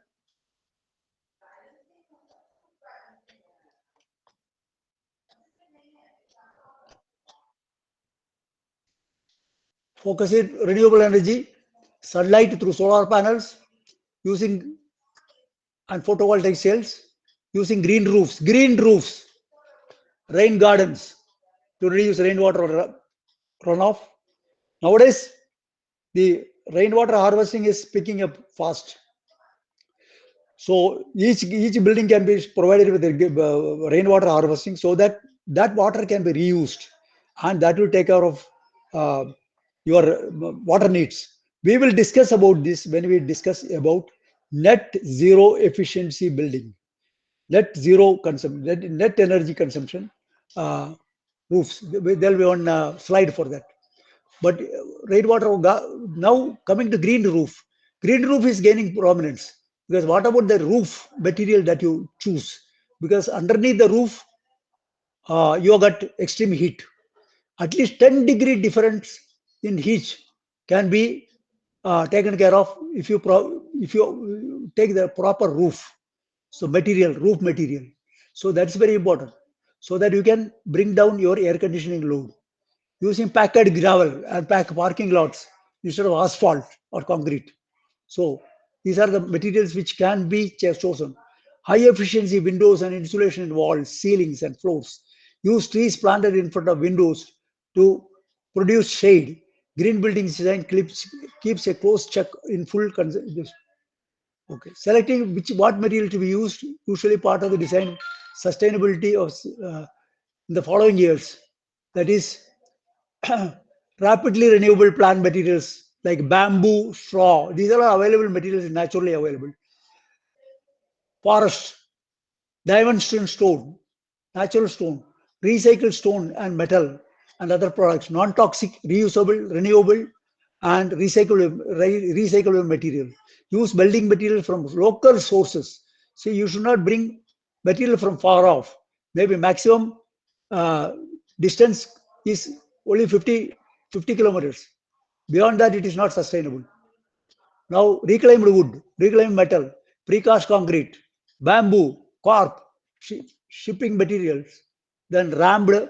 focusing renewable energy, sunlight through solar panels, using and photovoltaic cells, using green roofs, rain gardens to reduce rainwater runoff. Nowadays, the rainwater harvesting is picking up fast. So each building can be provided with rainwater harvesting, so that that water can be reused, and that will take care of your water needs. We will discuss about this when we discuss about net zero efficiency building, net zero consumption, net energy consumption roofs. There will be one slide for that. But rainwater, now coming to green roof is gaining prominence, because what about the roof material that you choose? Because underneath the roof, you have got extreme heat. At least 10-degree difference in heat can be taken care of if you take the proper roof. So roof material. So that's very important, so that you can bring down your air conditioning load. Using packed gravel and parking lots instead of asphalt or concrete. So these are the materials which can be chosen. High efficiency windows and insulation in walls, ceilings, and floors. Use trees planted in front of windows to produce shade. Green building design keeps a close check in full. Okay, selecting what material to be used, usually part of the design sustainability of in the following years. That is rapidly renewable plant materials like bamboo, straw. These are all available materials, naturally available. Forest, diamond stone, natural stone, recycled stone and metal and other products, non-toxic, reusable, renewable, and recyclable material. Use building material from local sources. See, you should not bring material from far off. Maybe maximum distance is only 50 kilometers. Beyond that, it is not sustainable. Now, reclaimed wood, reclaimed metal, precast concrete, bamboo, cork, shipping materials, then rammed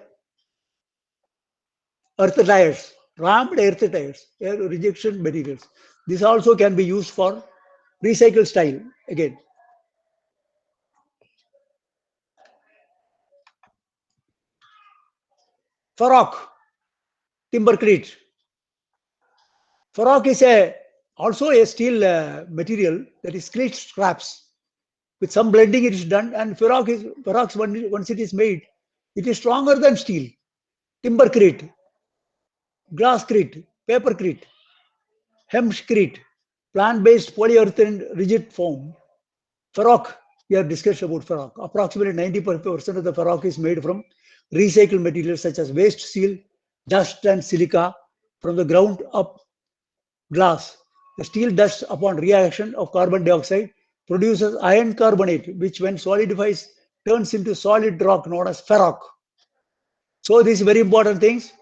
earth tires, air rejection materials. This also can be used for recycle style again. Farrock, timbercrete. Farrock is also a steel material, that is screech scraps, with some blending it is done, and Ferox once it is made, it is stronger than steel, timbercrete, glasscrete, papercrete, hempcrete, plant-based polyurethane rigid foam, Feroc. We have discussed about Feroc. Approximately 90% of the Feroc is made from recycled materials such as waste steel, dust, and silica from the ground up glass. The steel dust upon reaction of carbon dioxide produces iron carbonate, which when solidifies turns into solid rock known as Feroc. So these very important things.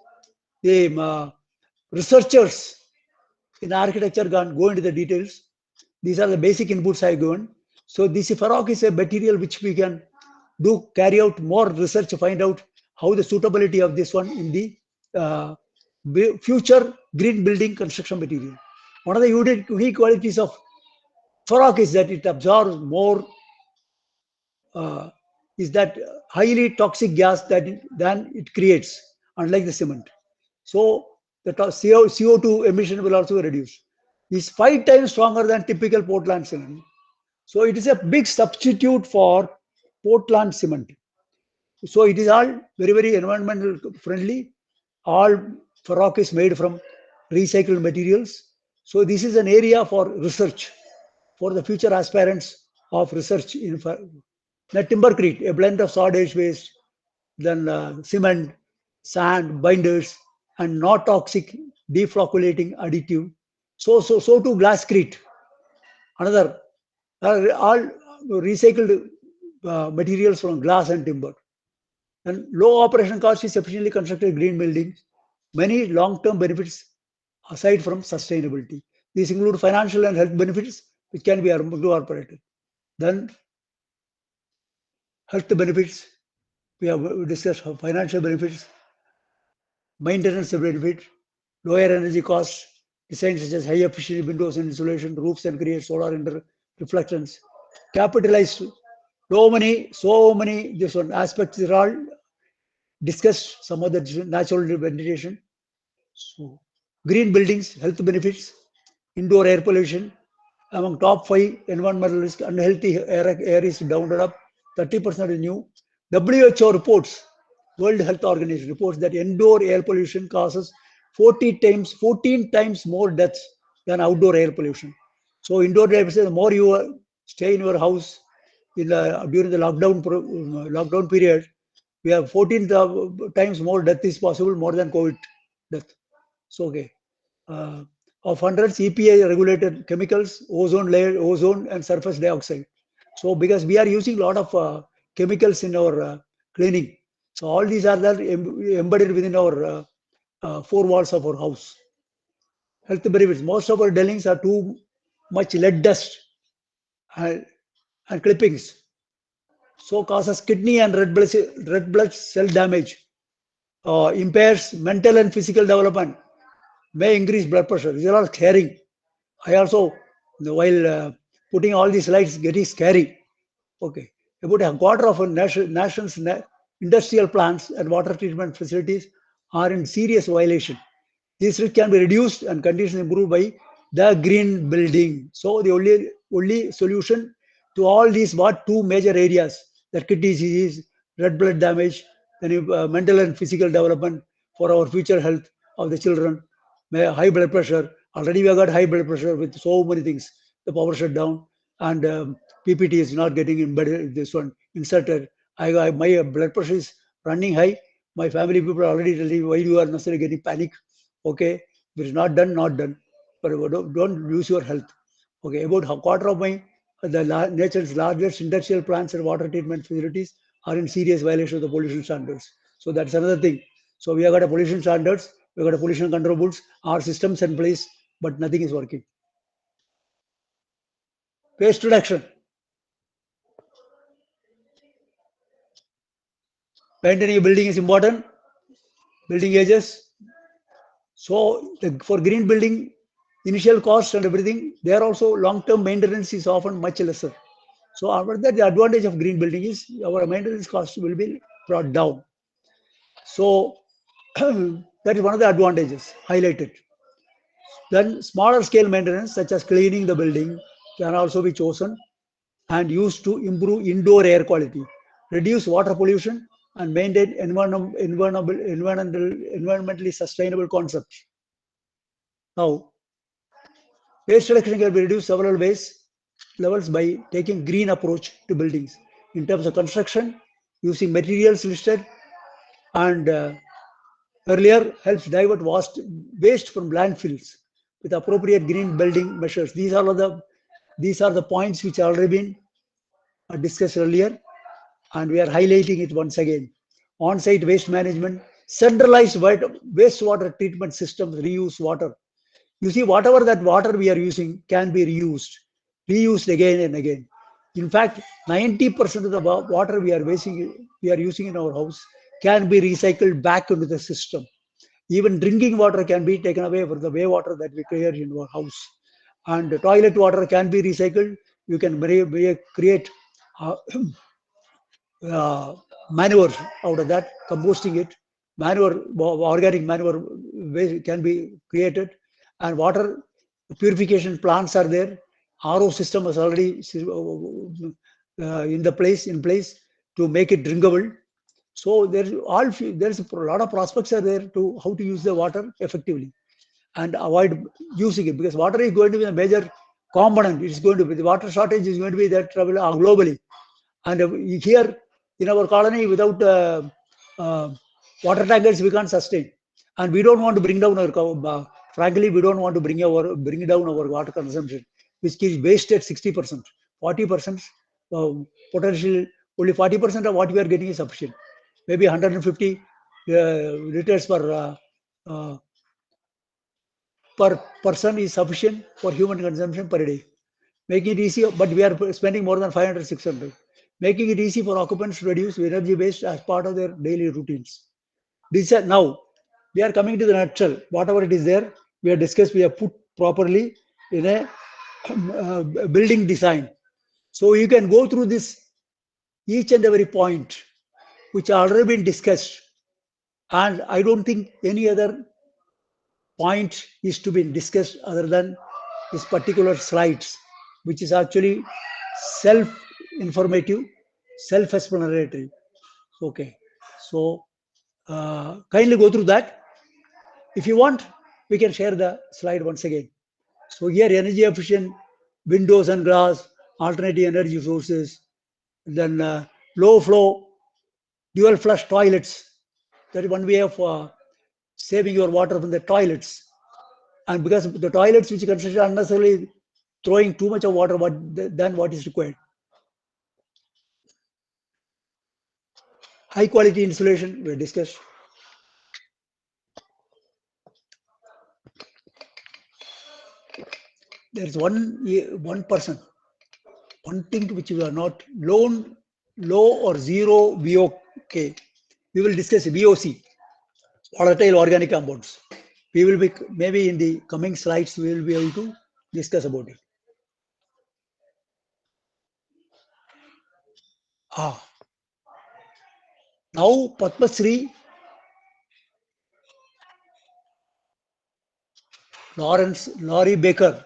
The researchers in architecture go into the details. These are the basic inputs I given. So this Feroc is a material which we can carry out more research to find out how the suitability of this one in the future green building construction material. One of the unique qualities of Feroc is that it absorbs more, is that highly toxic gas than it creates, unlike the cement. So the CO2 emission will also reduce. It's 5 times stronger than typical Portland cement. So it is a big substitute for Portland cement. So it is all very, very environmental friendly. All Feroc is made from recycled materials. So this is an area for research for the future aspirants of research in the timbercrete, a blend of sawdust waste, then cement, sand, binders, and not toxic deflocculating additive. So too glasscrete, another all recycled materials from glass and timber. And low operation cost is efficiently constructed green buildings. Many long-term benefits aside from sustainability. These include financial and health benefits, which can be incorporated. Then health benefits, we have discussed financial benefits, maintenance benefit, lower energy costs, designs such as high efficiency windows and insulation, roofs and create solar reflectance, capitalized so many this one aspects are all discussed, some of the natural vegetation. So green buildings, health benefits, indoor air pollution, among top 5 environmental risk, unhealthy air is rounded up, 30% is new. WHO reports, World Health Organization reports that indoor air pollution causes 14 times more deaths than outdoor air pollution. So indoor air pollution, the more you stay in your house during the lockdown period, we have 14 times more death is possible, more than COVID death. So okay. Of hundreds EPA regulated chemicals, ozone layer, ozone and surface dioxide. So because we are using a lot of chemicals in our cleaning, so all these are there embedded within our 4 walls of our house. Health benefits. Most of our dwellings are too much lead dust and clippings. So causes kidney and red blood cell damage, impairs mental and physical development, may increase blood pressure. These are all scary. I also, while putting all these slides, getting scary. Okay, about a quarter of our nation's industrial plants and water treatment facilities are in serious violation. This risk can be reduced and conditions improved by the green building. So the only solution to all these 2 major areas, that kidney disease, red blood damage, then mental and physical development for our future health of the children, high blood pressure. Already we have got high blood pressure with so many things. The power shut down and PPT is not getting embedded. This one inserted. My blood pressure is running high. My family people are already telling me, why you are necessarily getting panic. Okay, if it is not done, not done. But don't lose your health. Okay, about a quarter of the nature's largest industrial plants and water treatment facilities are in serious violation of the pollution standards. So that's another thing. So we have got a pollution standards, we have got a pollution control rules, our systems in place, but nothing is working. Waste reduction. Maintaining a building is important. Building ages. So for green building, initial cost and everything, there also long-term maintenance is often much lesser. So after that, the advantage of green building is our maintenance cost will be brought down. So that is one of the advantages highlighted. Then smaller scale maintenance, such as cleaning the building, can also be chosen. and used to improve indoor air quality, reduce water pollution, and maintain environmentally sustainable concepts. Now, waste reduction can be reduced several levels by taking green approach to buildings in terms of construction, using materials listed, and earlier helps divert waste from landfills with appropriate green building measures. These are the points which have already been discussed earlier, and we are highlighting it once again. On-site waste management, centralized wastewater treatment systems, reuse water. You see, whatever that water we are using can be reused again and again. In fact, 90% of the water we are using in our house can be recycled back into the system. Even drinking water can be taken away from the way water that we create in our house. And the toilet water can be recycled. You can create manure out of that, composting it. Organic manure can be created. And water purification plants are there. RO system is already in place to make it drinkable. So there's a lot of prospects are there to how to use the water effectively and avoid using it, because water is going to be a major component. It's going to be, the water shortage is going to be there globally. And here in our colony, without water tankers, we can't sustain. And we don't want to bring down our, frankly, we don't want to bring down our water consumption, which is wasted 60%, 40% potential. Only 40% of what we are getting is sufficient. Maybe 150 liters per person is sufficient for human consumption per day. Making it easy, but we are spending more than 500, 600. Making it easy for occupants to reduce energy waste as part of their daily routines. Now, we are coming to the nutshell. Whatever it is there, we have discussed, we have put properly in a building design. So you can go through this, each and every point, which are already been discussed. And I don't think any other point is to be discussed other than this particular slides, which is actually self-informative, self-explanatory. Okay, so kindly go through that. If you want, we can share the slide once again. So here, energy efficient windows and glass, alternative energy sources, then low flow, dual flush toilets. That is one way of saving your water from the toilets. And because the toilets which consider unnecessarily throwing too much of water than what is required. High quality insulation, we discussed. There is one person, one thing which we are not low or zero VOK. We will discuss VOC, volatile organic compounds. We will be, maybe in the coming slides, we will be able to discuss about it. Now Padma Shri Laurie Baker,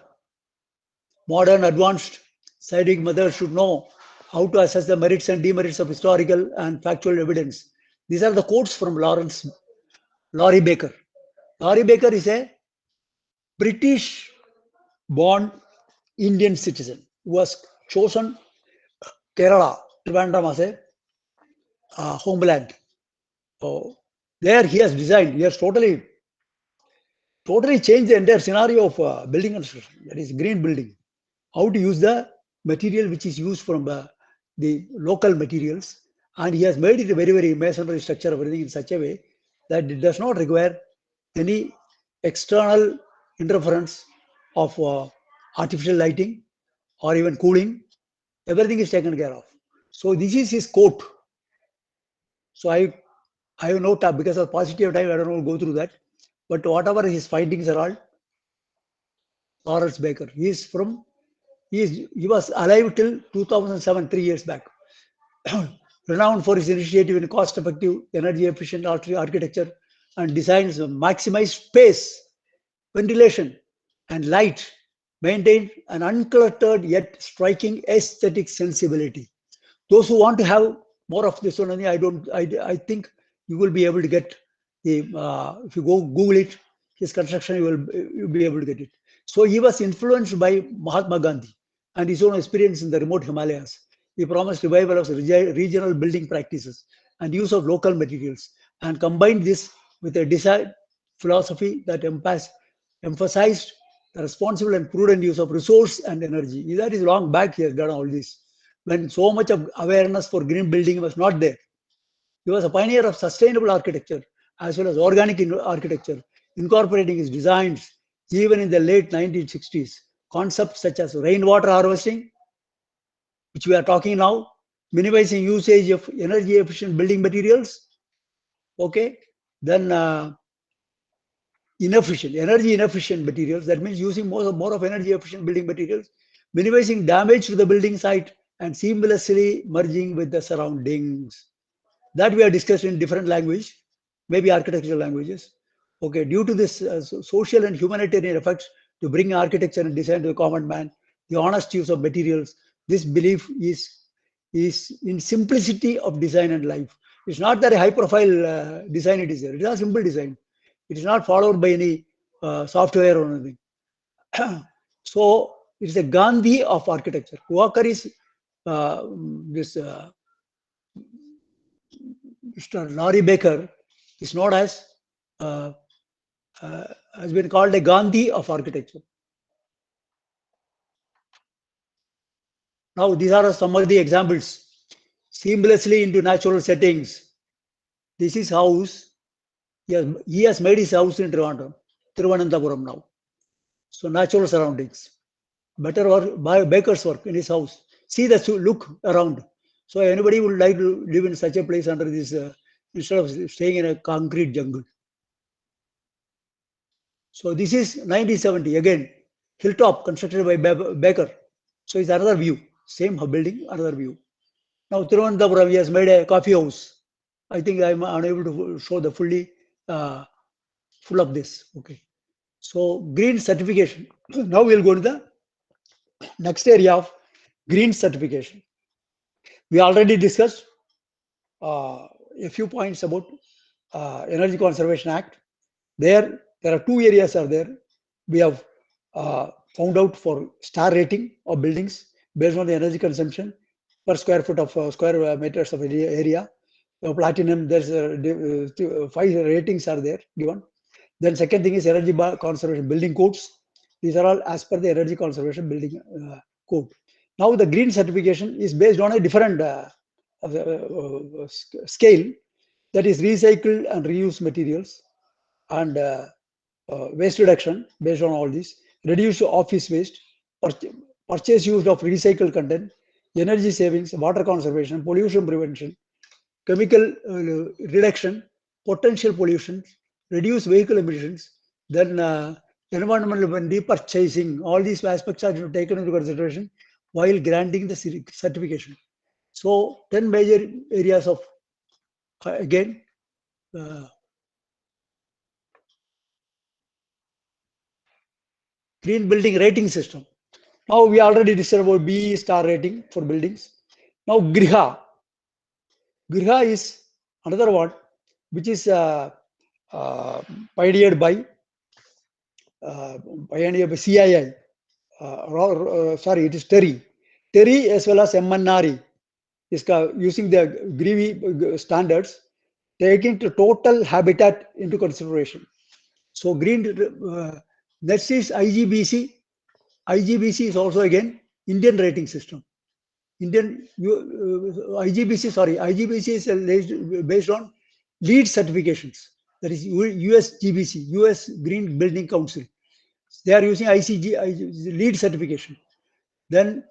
modern advanced scientific mother, should know how to assess the merits and demerits of historical and factual evidence. These are the quotes from Laurie Baker. Laurie Baker is a British-born Indian citizen who was chosen Kerala, Trivandrum as a homeland. So there he has designed, he has totally changed the entire scenario of building construction, that is green building. How to use the material which is used from the local materials, and he has made it a very, very masonry structure, everything in such a way that it does not require any external interference of artificial lighting or even cooling. Everything is taken care of. So this is his quote. So I have no time, because of paucity of time, I don't want to go through that. But whatever his findings are all, Lawrence Baker. He was alive till 2007, 3 years back. Renowned for his initiative in cost-effective, energy-efficient architecture and designs maximize space, ventilation, and light maintain an uncluttered yet striking aesthetic sensibility. Those who want to have more of this one, I think you will be able to get the, if you go Google it, his construction, you'll be able to get it. So he was influenced by Mahatma Gandhi and his own experience in the remote Himalayas. He promised revival of regional building practices and use of local materials, and combined this with a design philosophy that emphasized the responsible and prudent use of resource and energy. That is long back he has done all this, when so much of awareness for green building was not there. He was a pioneer of sustainable architecture as well as organic architecture, incorporating his designs even in the late 1960s. Concepts such as rainwater harvesting, which we are talking now, minimizing usage of energy efficient building materials, okay, then energy inefficient materials, that means using more of energy efficient building materials, minimizing damage to the building site, and seamlessly merging with the surroundings. That we are discussed in different language, maybe architectural languages. Okay, due to this social and humanitarian effects to bring architecture and design to the common man, the honest use of materials, this belief is in simplicity of design and life. It's not that a high profile design it is there. It is a simple design. It is not followed by any software or anything. So it is a Gandhi of architecture. Walker is Mr. Laurie Baker is known as has been called a Gandhi of architecture. Now these are some of the examples. Seamlessly into natural settings. This is house. He has made his house in Thiruvananthapuram now. So natural surroundings. Better work by Baker's work in his house. See the look around. So anybody would like to live in such a place under this, instead of staying in a concrete jungle. So this is 1970, again, hilltop constructed by Baker. So it's another view, same building, another view. Now Thiruvananthapuram, he has made a coffee house. I think I'm unable to show the full of this. Okay. So green certification. Now we'll go to the next area of green certification. We already discussed a few points about Energy Conservation Act. There are two areas are there. We have found out for star rating of buildings based on the energy consumption per square foot of square meters of area. Platinum, there's 5 ratings are there given. Then second thing is energy conservation building codes. These are all as per the energy conservation building code. Now the green certification is based on a different scale, that is recycled and reused materials, and waste reduction based on all this, reduce office waste, purchase use of recycled content, energy savings, water conservation, pollution prevention, chemical reduction, potential pollution, reduce vehicle emissions, then environmental repurchasing. All these aspects are taken into consideration while granting the certification. So 10 major areas of, again, green building rating system. Now we already discussed about BE star rating for buildings. Now Griha. Griha is another one which is pioneered by CII. Sorry, it is TERI. TERI as well as MNRE is using the GREVE standards, taking the total habitat into consideration. So green, next is IGBC. IGBC is also again Indian rating system. IGBC is based on LEED certifications. That is USGBC, US Green Building Council. They are using LEED certification. Then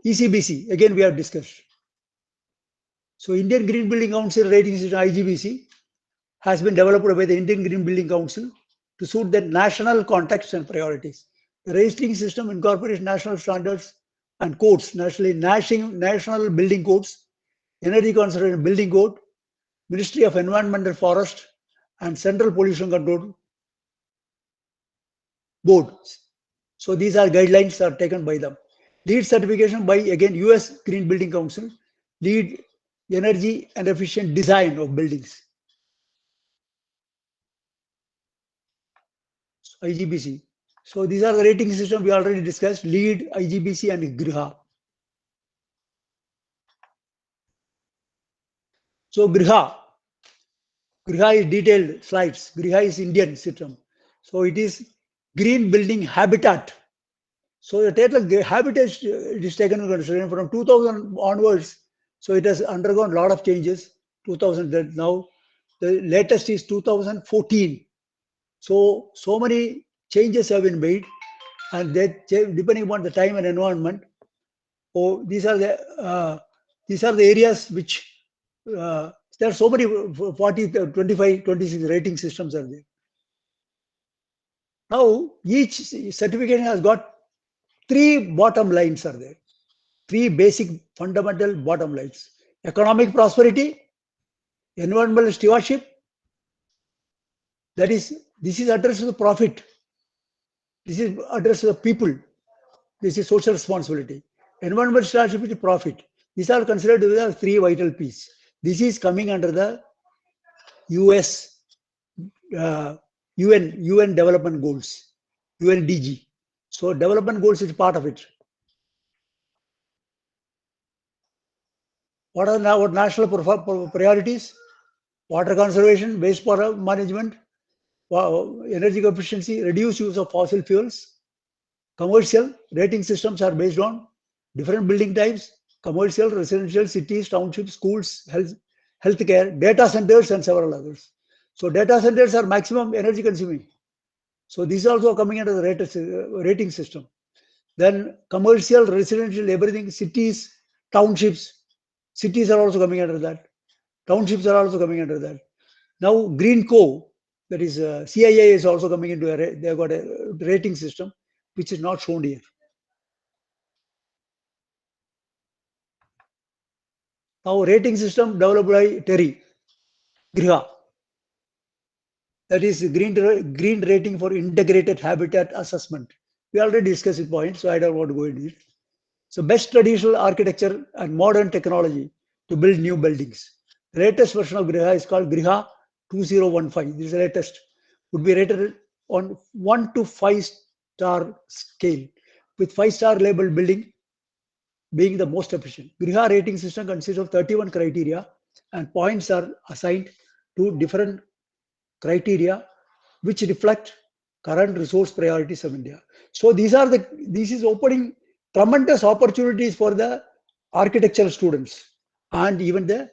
ECBC, again we have discussed. So Indian Green Building Council rating system, IGBC, has been developed by the Indian Green Building Council to suit the national context and priorities. The rating system incorporates national standards and codes, national building codes, energy conservation building code, Ministry of Environment and Forest, and Central Pollution Control Board. So these are guidelines are taken by them. LEED certification by again US Green Building Council, LEED energy and efficient design of buildings. IGBC. So these are the rating system we already discussed, LEED, IGBC and Griha. So Griha is detailed slides. Griha is Indian system. So it is green building habitat. So the total habitat is taken into consideration from 2000 onwards. So it has undergone a lot of changes. 2000 now, the latest is 2014. So many changes have been made, and that depending upon the time and environment. Oh, these are the areas which there are so many 40, 25, 26 rating systems are there. Now each certification has got three bottom lines are there. Three basic fundamental bottom lines: economic prosperity, environmental stewardship. That is, this is addressed to the profit. This is addressed to the people. This is social responsibility. Environmental stewardship is profit. These are considered to be the three vital P's. This is coming under the US UN development goals, UNDG. So development goals is part of it. What are now national priorities? Water conservation, wastewater management, energy efficiency, reduce use of fossil fuels. Commercial rating systems are based on different building types: commercial, residential, cities, townships, schools, healthcare, data centers, and several others. So data centers are maximum energy consuming. So these also are coming under the rating system. Then commercial, residential, everything, cities, townships. Cities are also coming under that. Townships are also coming under that. Now Green Co, that is CIA is also coming into they have got a rating system which is not shown here. Now rating system developed by Terry Griha. That is green rating for integrated habitat assessment. We already discussed this point, so I don't want to go into it. So best traditional architecture and modern technology to build new buildings. The latest version of Griha is called Griha 2015. This is the latest. Would be rated on 1 to 5-star scale, with 5-star labeled building being the most efficient. Griha rating system consists of 31 criteria, and points are assigned to different criteria which reflect current resource priorities of India. So this is opening tremendous opportunities for the architectural students and even the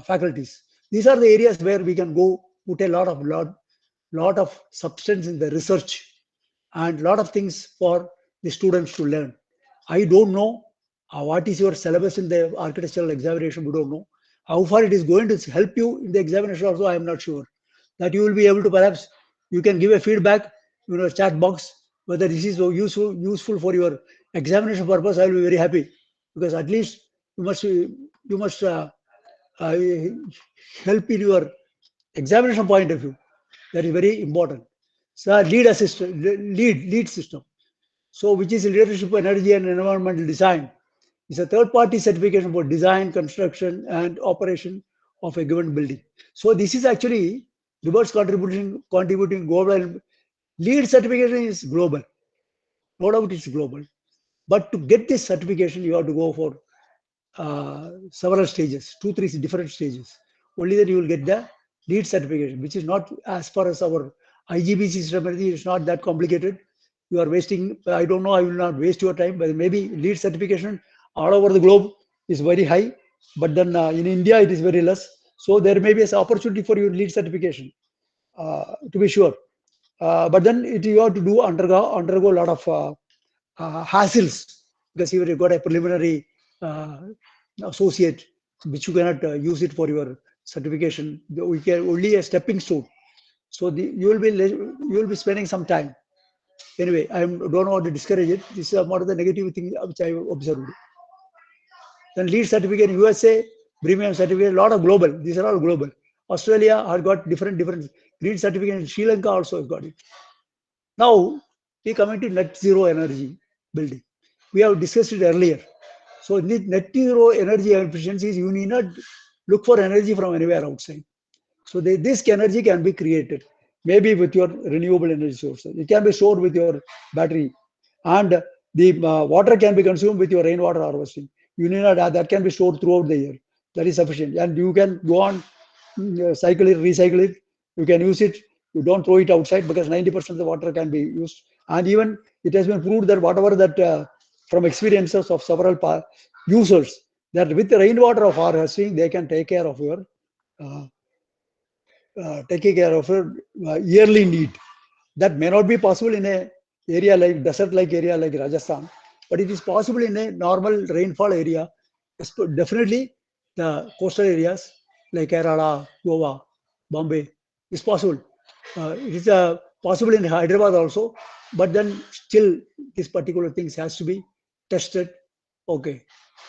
faculties. These are the areas where we can go put a lot of substance in the research and lot of things for the students to learn. I don't know what is your syllabus in the architectural examination. We don't know how far it is going to help you in the examination. Also, I am not sure that you will be able to, perhaps you can give a feedback, chat box, whether this is so useful for your examination purpose. I will be very happy, because at least you must help in your examination point of view. That is very important. So lead system. So which is leadership, energy and environmental design. It's a third-party certification for design, construction and operation of a given building. So this is actually reverse contributing global. LEED certification is global. No doubt it's global. But to get this certification, you have to go for several stages, 2-3 different stages. Only then you will get the LEED certification, which is not, as far as our IGBC system, it's not that complicated. You are wasting, I don't know, I will not waste your time, but maybe LEED certification all over the globe is very high, but then in India it is very less. So there may be an opportunity for your LEED certification, to be sure. But then you have to undergo a lot of hassles, because you have got a preliminary associate, which you cannot use it for your certification. We can only a stepping stone. So you will be spending some time. Anyway, I don't want to discourage it. This is one of the negative things which I observed. Then LEED certificate in USA, premium certificate, a lot of global. These are all global. Australia has got different green certificate. In Sri Lanka also has got it. Now, we come into net zero energy building. We have discussed it earlier. So in the net zero energy efficiencies, you need not look for energy from anywhere outside. So this energy can be created, maybe with your renewable energy sources. It can be stored with your battery, and the water can be consumed with your rainwater harvesting. You need not have, that can be stored throughout the year. That is sufficient, and you can go on cycle it, recycle it. You can use it. You don't throw it outside because 90% of the water can be used. And even it has been proved that whatever that from experiences of several users, that with the rainwater of harvesting, they can take care of your taking care of a yearly need. That may not be possible in a area like desert-like area like Rajasthan, but it is possible in a normal rainfall area. Definitely, the coastal areas like Kerala, Goa, Bombay is possible. It is possible in Hyderabad also, but then still this particular things has to be tested. Okay,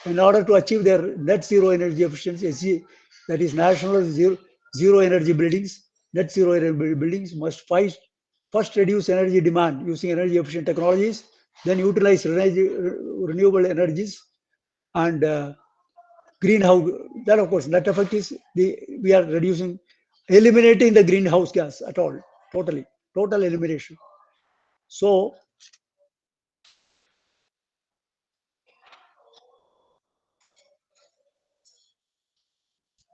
in order to achieve their net zero energy efficiency, that is national zero energy buildings, net zero energy buildings must first reduce energy demand using energy efficient technologies, then utilize renewable energies, and greenhouse. That of course, net effect is we are reducing, eliminating the greenhouse gas at all, total elimination. So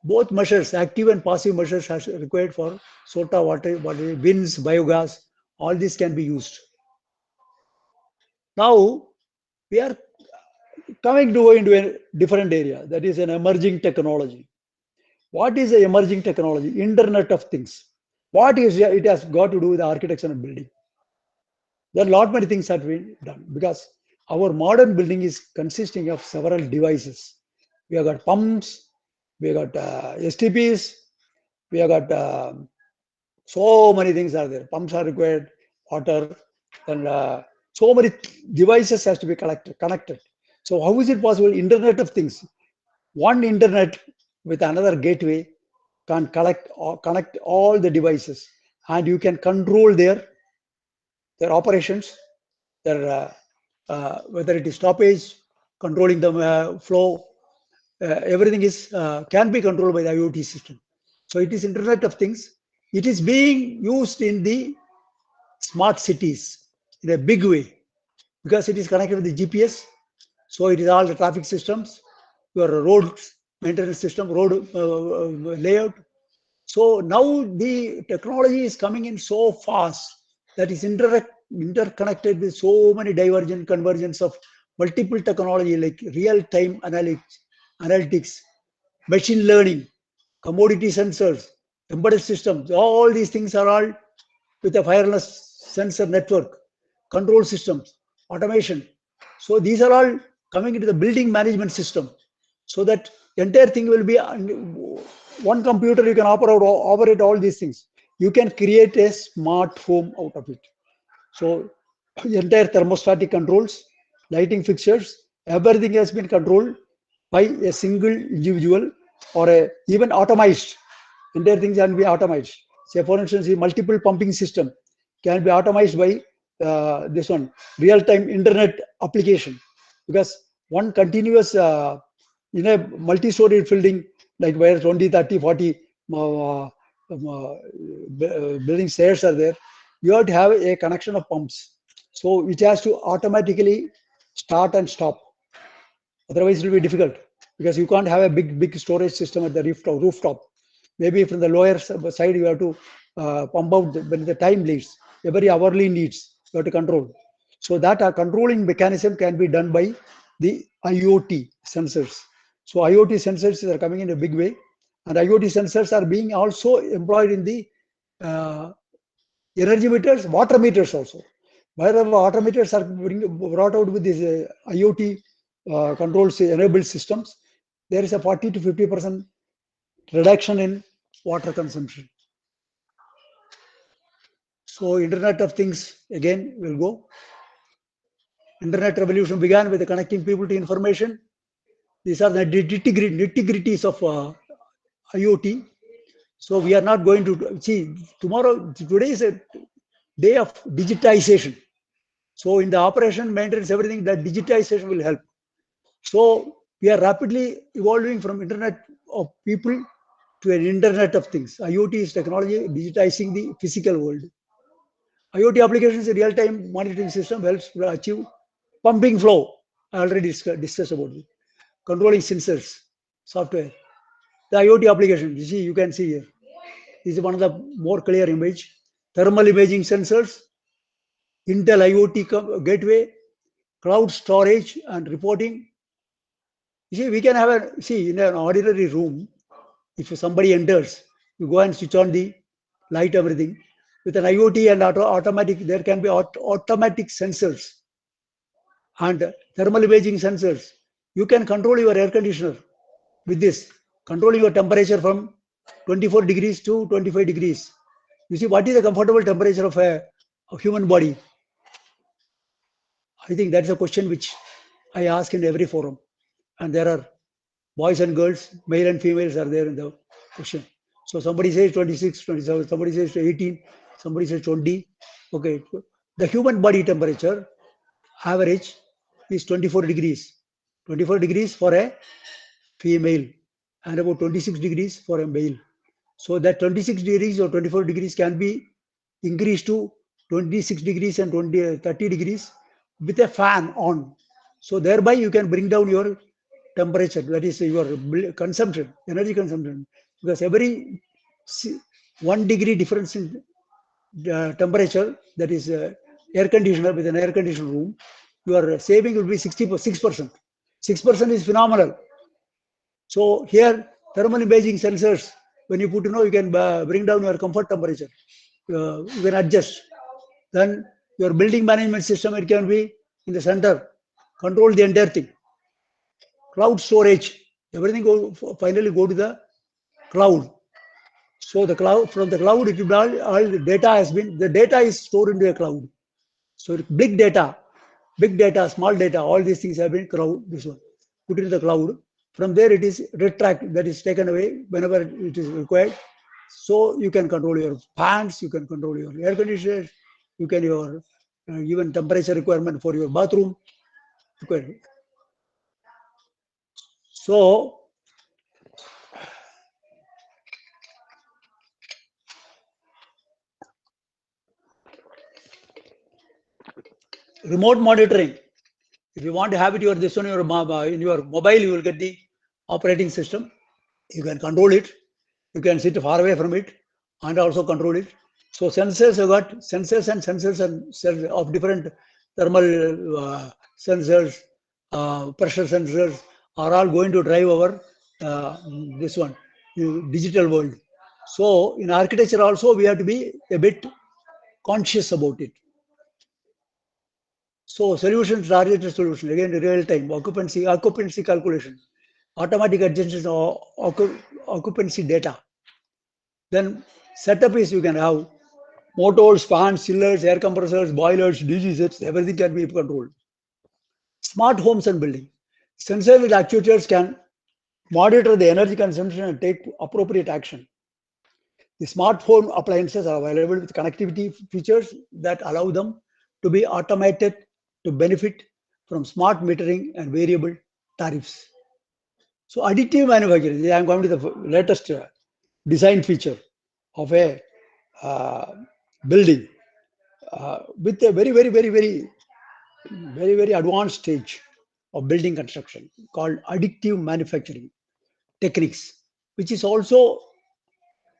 both measures, active and passive measures, are required for SOTA, water, winds, biogas. All this can be used. Now we are coming to go into a different area, that is an emerging technology. What is the emerging technology? Internet of Things. What is it? Has got to do with the architecture and building. There are a lot many things that we done because our modern building is consisting of several devices. We have got pumps, we have got STPs, we have got so many things are there. Pumps are required, water, and so many devices has to be connected. So how is it possible? Internet of Things. One internet with another gateway can connect all the devices, and you can control their operations, their whether it is stoppage, controlling the flow, everything is can be controlled by the IoT system. So it is Internet of Things. It is being used in the smart cities in a big way because it is connected with the GPS. So it is all the traffic systems, your road maintenance system, road layout. So now the technology is coming in so fast that is interconnected with so many divergent convergence of multiple technology like real-time analytics, machine learning, commodity sensors, embedded systems. All these things are all with a wireless sensor network, control systems, automation. So these are all coming into the building management system, so that entire thing will be one computer. You can operate all these things. You can create a smart home out of it. So entire thermostatic controls, lighting fixtures, everything has been controlled by a single individual or even automized. Entire things can be automized. Say for instance, the multiple pumping system can be automized by this one real-time internet application, because one continuous in a multi-story building like where 20, 30, 40 building stairs are there, you have to have a connection of pumps. So it has to automatically start and stop. Otherwise, it will be difficult because you can't have a big storage system at the rooftop. Maybe from the lower side, you have to pump out when the time leads, every hourly needs, you have to control. So that controlling mechanism can be done by the IoT sensors. So IoT sensors are coming in a big way, and IoT sensors are being also employed in the energy meters, water meters also. Wherever water meters are brought out with these IoT controls enabled systems, there is a 40 to 50% reduction in water consumption. So Internet of Things again will go. Internet revolution began with the connecting people to information. These are the nitty-gritties of IoT. So we are not going to see tomorrow. Today is a day of digitization. So in the operation, maintenance, everything, that digitization will help. So we are rapidly evolving from internet of people to an internet of things. IoT is technology digitizing the physical world. IoT applications, a real-time monitoring system, helps to achieve pumping flow. I already discussed about it. Controlling sensors, software. The IoT application, you see, you can see here. This is one of the more clear image. Thermal imaging sensors, Intel IoT gateway, cloud storage and reporting. You see, we can have a, see, in an ordinary room, if somebody enters, you go and switch on the light, everything. With an IoT and automatic, there can be automatic sensors and thermal imaging sensors. You can control your air conditioner with this, controlling your temperature from 24 degrees to 25 degrees. You see, what is the comfortable temperature of a human body? I think that's a question which I ask in every forum. And there are boys and girls, male and females are there in the question. So somebody says 26, 27, somebody says 18, somebody says 20. Okay, the human body temperature average is 24 degrees. 24 degrees for a female and about 26 degrees for a male. So that 26 degrees or 24 degrees can be increased to 26 degrees and 30 degrees with a fan on. So thereby you can bring down your temperature, that is your consumption, energy consumption, because every 1 degree difference in temperature, that is air conditioner, with an air conditioned room, your saving will be 6%. 6% is phenomenal. So here, thermal imaging sensors, when you put, you can bring down your comfort temperature. You can adjust. Then your building management system, it can be in the center, control the entire thing. Cloud storage, everything finally go to the cloud. So the cloud, from the cloud, it will all the data has been, the data is stored into a cloud. So big data, small data, all these things have been cloud, this one, put into the cloud. From there it is retract, that is taken away whenever it is required. So you can control your fans, you can control your air conditioners, you can your even temperature requirement for your bathroom. So remote monitoring. If you want to have it your this one in your mobile, you will get the operating system. You can control it. You can sit far away from it and also control it. So sensors, you got sensors and of different thermal sensors, pressure sensors are all going to drive our this one digital world. So in architecture also we have to be a bit conscious about it. So solutions, targeted solution, again real time, occupancy calculation, automatic adjustment of occupancy data. Then setup is you can have motors, fans, chillers, air compressors, boilers, DG sets, everything can be controlled. Smart homes and building. Sensor with actuators can monitor the energy consumption and take appropriate action. The smart home appliances are available with connectivity features that allow them to be automated to benefit from smart metering and variable tariffs. So additive manufacturing, I am going to the latest design feature of a building with a very advanced stage of building construction called additive manufacturing techniques, which is also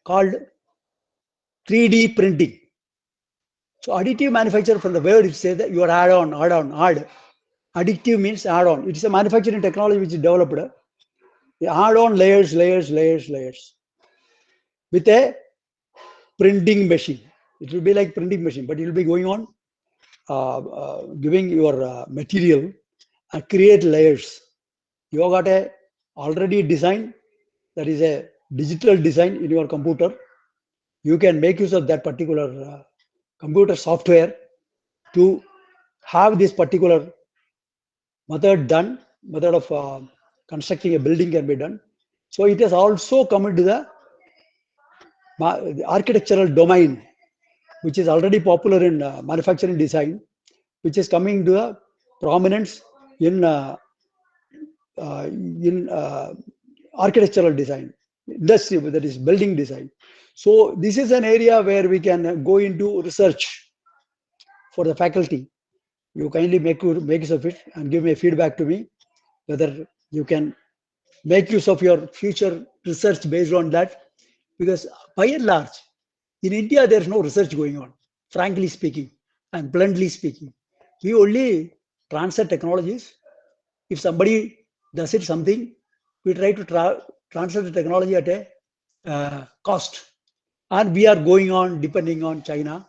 called 3D printing. So additive manufacture, from the word it says that you are add. Additive means add on. It is a manufacturing technology which is developed. You add on layers with a printing machine. It will be like printing machine, but it will be going on giving your material and create layers. You have got a already design, that is a digital design in your computer. You can make use of that particular computer software to have this particular method done, method of constructing a building can be done. So it has also come into the architectural domain, which is already popular in manufacturing design. which is coming to a prominence in architectural design, industry, that is building design. So this is an area where we can go into research for the faculty. You kindly make use of it and give me feedback to me whether you can make use of your future research based on that. Because by and large, in India, there's no research going on, frankly speaking and bluntly speaking. We only transfer technologies. If somebody does it something, we try to transfer the technology at a cost. And we are going on depending on China.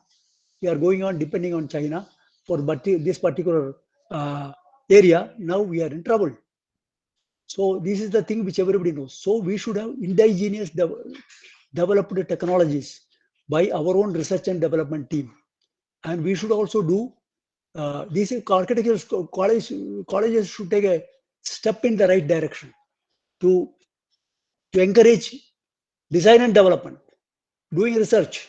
We are going on depending on China for this particular area. Now we are in trouble. So this is the thing which everybody knows. So we should have indigenous developed technologies by our own research and development team. And we should also do these architectural colleges should take a step in the right direction to encourage design and development, doing research.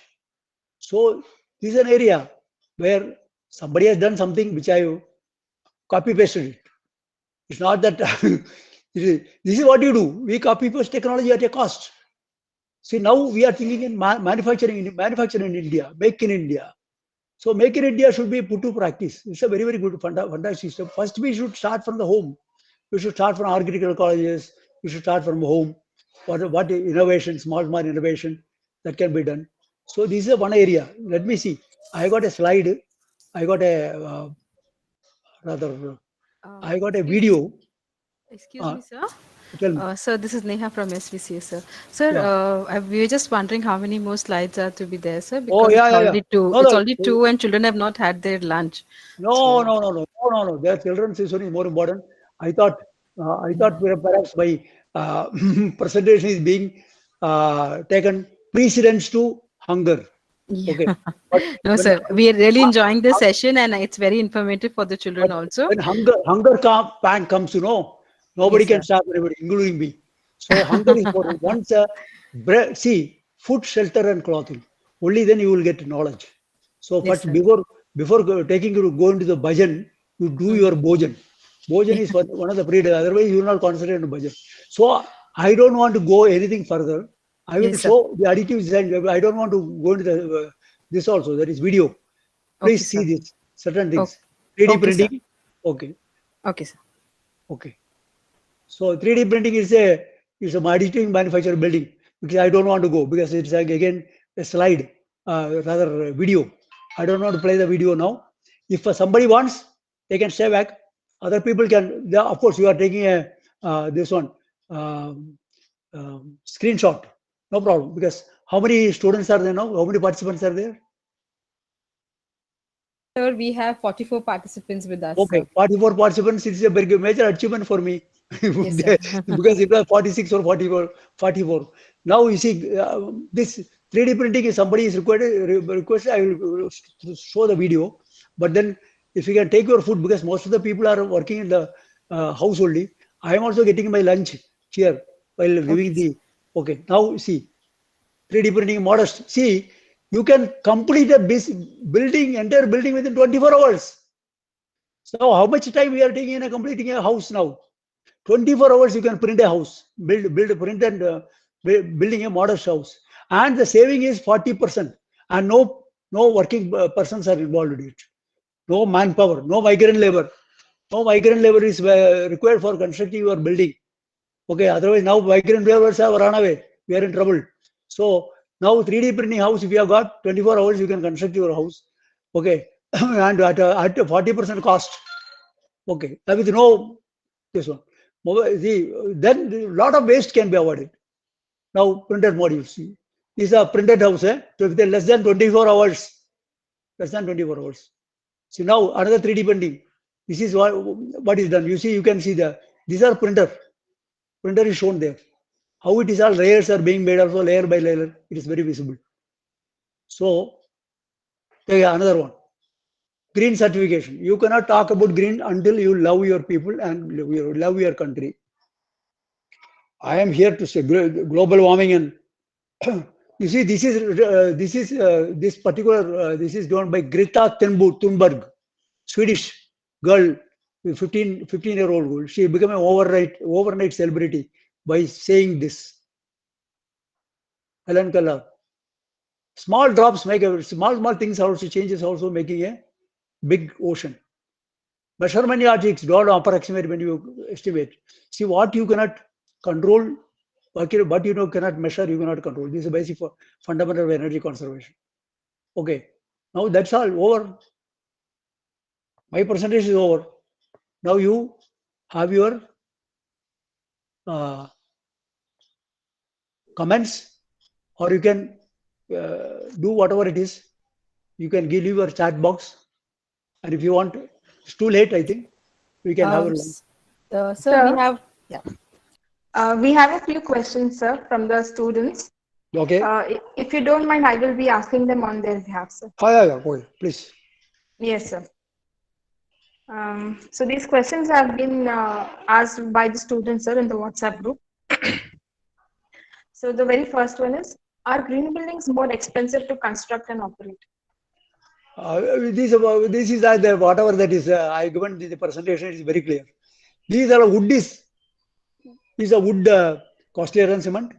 So this is an area where somebody has done something which I copy pasted it. It's not that this is what you do. We copy paste technology at a cost. See, now we are thinking in manufacturing in India, make in India. So make in India should be put to practice. It's a very, very good fantastic system. First, we should start from the home. We should start from architectural colleges. We should start from home. What innovation, small innovation that can be done. So this is one area. Let me see. I got a slide. I got a I got a video. Excuse me, sir. Tell me. Sir, this is Neha from SVCS, sir. Sir, we were just wondering how many more slides are to be there, sir. Because it's already 2. No, it's already 2 and children have not had their lunch. No. Their children's session is more important. I thought perhaps my presentation is being taken precedence to hunger. Okay. But no, sir. We are really enjoying this session and it's very informative for the children also. When hunger pan comes, nobody can stop everybody, including me. So hunger is important. Once see, food, shelter, and clothing. Only then you will get knowledge. So Yes, first, sir. before taking you to go into the bhajan, you do your bhojan. Bhojan is one of the prerequisites. Otherwise, you will not concentrate on bhajan. So I don't want to go anything further. I will Yes, sir. show the additive design. I don't want to go into the, this also. That is video. Please see sir. this certain things. 3D Okay, printing. Okay. Okay, sir. Okay. So 3D printing is a additive manufacturer building, because I don't want to go because it's again a slide, rather a video. I don't want to play the video now. If somebody wants, they can stay back. Other people can. Of course, you are taking a this one screenshot. No problem, because how many students are there now? How many participants are there? Sir, we have 44 participants with us. Okay, Sir. 44 participants. It's a very major achievement for me. Yes, sir. Because it was 46 or 44. Now you see, this 3D printing is somebody is requested. I will show the video. But then, if you can take your food, because most of the people are working in the house only. I am also getting my lunch here while giving the. Okay, now see, 3D printing modest. See, you can complete a entire building within 24 hours. So how much time we are taking in completing a house now? 24 hours you can print a house, print and building a modest house. And the saving is 40%. And no working persons are involved in it. No manpower, no migrant labor. No migrant labor is required for constructing your building. Okay, otherwise now migrant laborers have run away. We are in trouble. So now 3D printing house, if you have got 24 hours, you can construct your house. Okay, and at 40% cost. Okay, with no this one. Then a lot of waste can be avoided. Now printed modules. See, these are printed house. So if they're less than 24 hours, See now another 3D printing. This is what is done. You see, you can see these are printer. Printer is shown there. How it is all layers are being made also layer by layer. It is very visible. So another one. Green certification. You cannot talk about green until you love your people and you love your country. I am here to say global warming, and you see, this is given by Greta Thunberg. Swedish girl, 15-year-old girl. She became an overnight celebrity by saying this. Helen Keller. Small drops make a small things also changes also making a big ocean. Measurement yardsticks don't approximate when you estimate. See what you cannot control, what you cannot measure, you cannot control. This is a basic fundamental of energy conservation. Okay, now that's all over. My presentation is over. Now you have your comments, or you can do whatever it is. You can give your chat box, and if you want, it's too late. I think we can have a lunch. Sir, we have a few questions, sir, from the students. Okay. If you don't mind, I will be asking them on their behalf, sir. Yeah, go ahead, please. Yes, sir. So these questions have been asked by the students, sir, in the WhatsApp group. So the very first one is, are green buildings more expensive to construct and operate? This is whatever that is. I given the presentation is very clear. These are wood is a wood costlier than cement.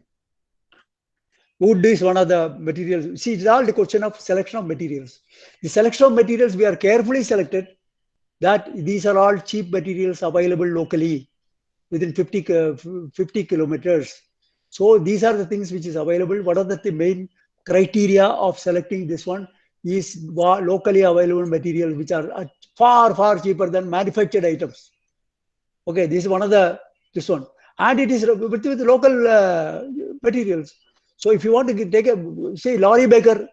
Wood is one of the materials. See, it's all the question of selection of materials. The selection of materials, we are carefully selected that these are all cheap materials available locally within 50 kilometers. So these are the things which is available. What are the main criteria of selecting this one is locally available materials which are far cheaper than manufactured items. Okay, this is one of this one. And it is with local materials. So if you want to take say Laurie Baker,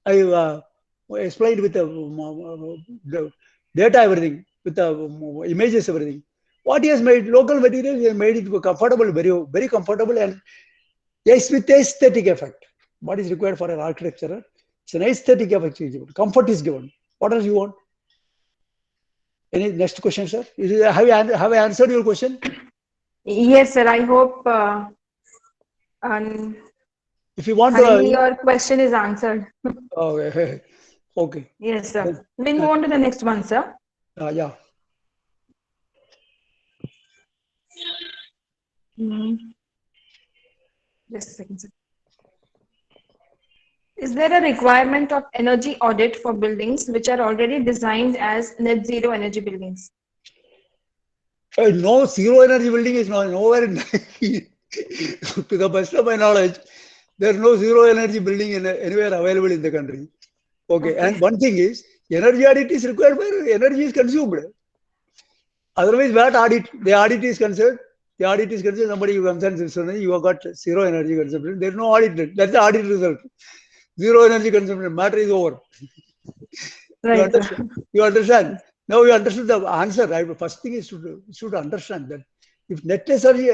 I explained with the data, everything, with the images, everything. What he has made, local materials, he has made it comfortable, very comfortable, and yes, with aesthetic effect. What is required for an architecture? It's an aesthetic effect is given. Comfort is given. What else you want? Any next question, sir? Have I answered your question? Yes, sir. I hope if you want your question is answered. Okay. Okay. Yes, sir. We'll move on to the next one, sir. Yeah. Just a second, sir. Is there a requirement of energy audit for buildings which are already designed as net zero energy buildings? No, zero energy building is nowhere in to the best of my knowledge. There is no zero energy building anywhere available in the country. Okay. And one thing is, energy audit is required where energy is consumed. Otherwise, what audit? The audit is concerned. The audit is concerned. Somebody comes and says, you have got zero energy consumption. There is no audit. That's the audit result. Zero energy consumption. Matter is over. Right. You understand? Now you understood the answer. First thing is to understand that if net energy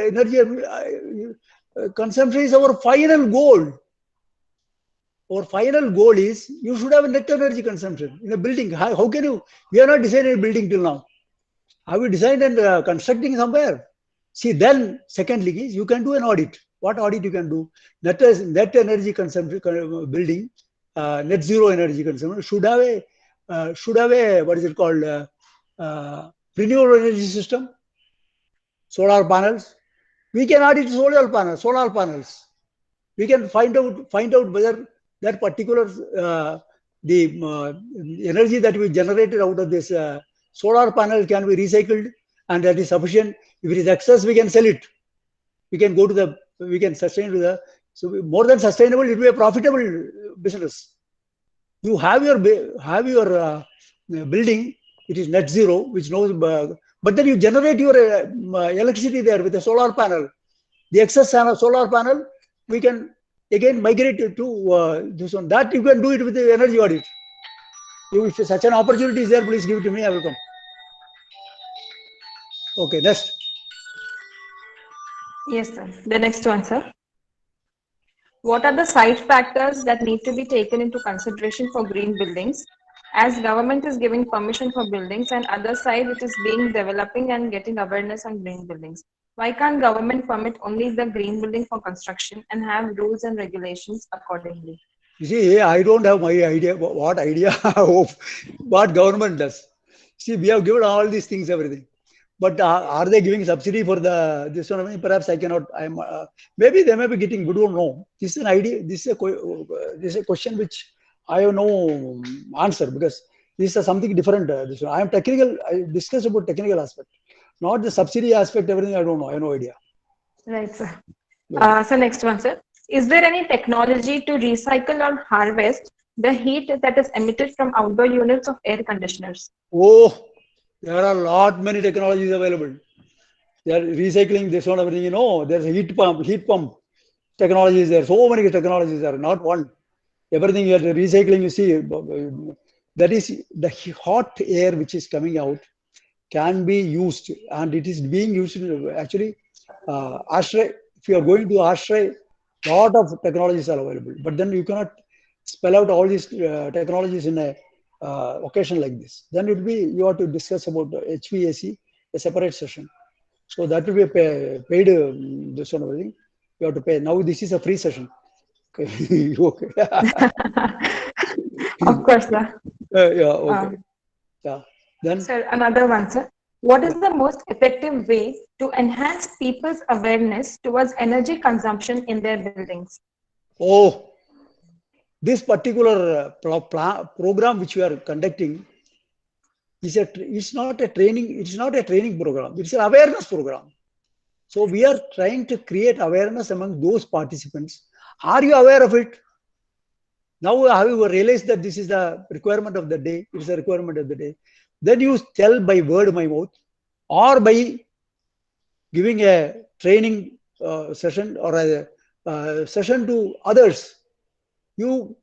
consumption is our final goal. Our final goal is you should have a net energy consumption in a building. How can you? We are not designing a building till now. Have you designed and constructing somewhere? See, then secondly is you can do an audit. What audit you can do? Net energy consumption building, net zero energy consumption should have a what is it called? Renewable energy system, solar panels. We can audit solar panels. We can find out whether that particular the energy that we generated out of this solar panel can be recycled, and that is sufficient. If it is excess, we can sell it. We can sustain to the, so more than sustainable, it will be a profitable business. You have your building, it is net zero, which knows, but then you generate your electricity there with a solar panel. The excess solar panel, we can again migrate to this one. That you can do it with the energy audit. If such an opportunity is there, please give it to me. I will come. Okay, next. Yes, sir. The next one, sir. What are the site factors that need to be taken into consideration for green buildings? As government is giving permission for buildings, and other side it is being developing and getting awareness on green buildings. Why can't government permit only the green building for construction and have rules and regulations accordingly? You see, I don't have my idea. What idea of what government does? See, we have given all these things, everything. But are they giving subsidy for this one? I mean, perhaps I cannot. Maybe they may be getting. We don't know. This is an idea. This is a question which I have no answer, because this is something different. This one. I am technical. I discuss about technical aspect, not the subsidy aspect. Everything I don't know. I have no idea. Right, sir. So next one, sir. Is there any technology to recycle or harvest the heat that is emitted from outdoor units of air conditioners? Oh, there are many technologies available. They are recycling this one, everything. There's a heat pump technology is there. So many technologies are, not one. Everything you are recycling, you see, that is the hot air which is coming out can be used, and it is being used actually. Ashtray, if you are going to ashtray, lot of technologies are available, but then you cannot spell out all these technologies in a occasion like this. Then it will be, you have to discuss about HVAC, a separate session. So that will be a paid this one, everything. You have to pay. Now this is a free session. Okay. Okay. Of course, sir. Yeah. Okay. Yeah. Then. Sir, another one, sir. What is the most effective way to enhance people's awareness towards energy consumption in their buildings? Oh, this particular program which we are conducting is it's not a training program. It's an awareness program. So we are trying to create awareness among those participants. Are you aware of it? Now have you realized that this is the requirement of the day? It's a requirement of the day. Then you tell by word of my mouth, or by giving a training session or a session to others. You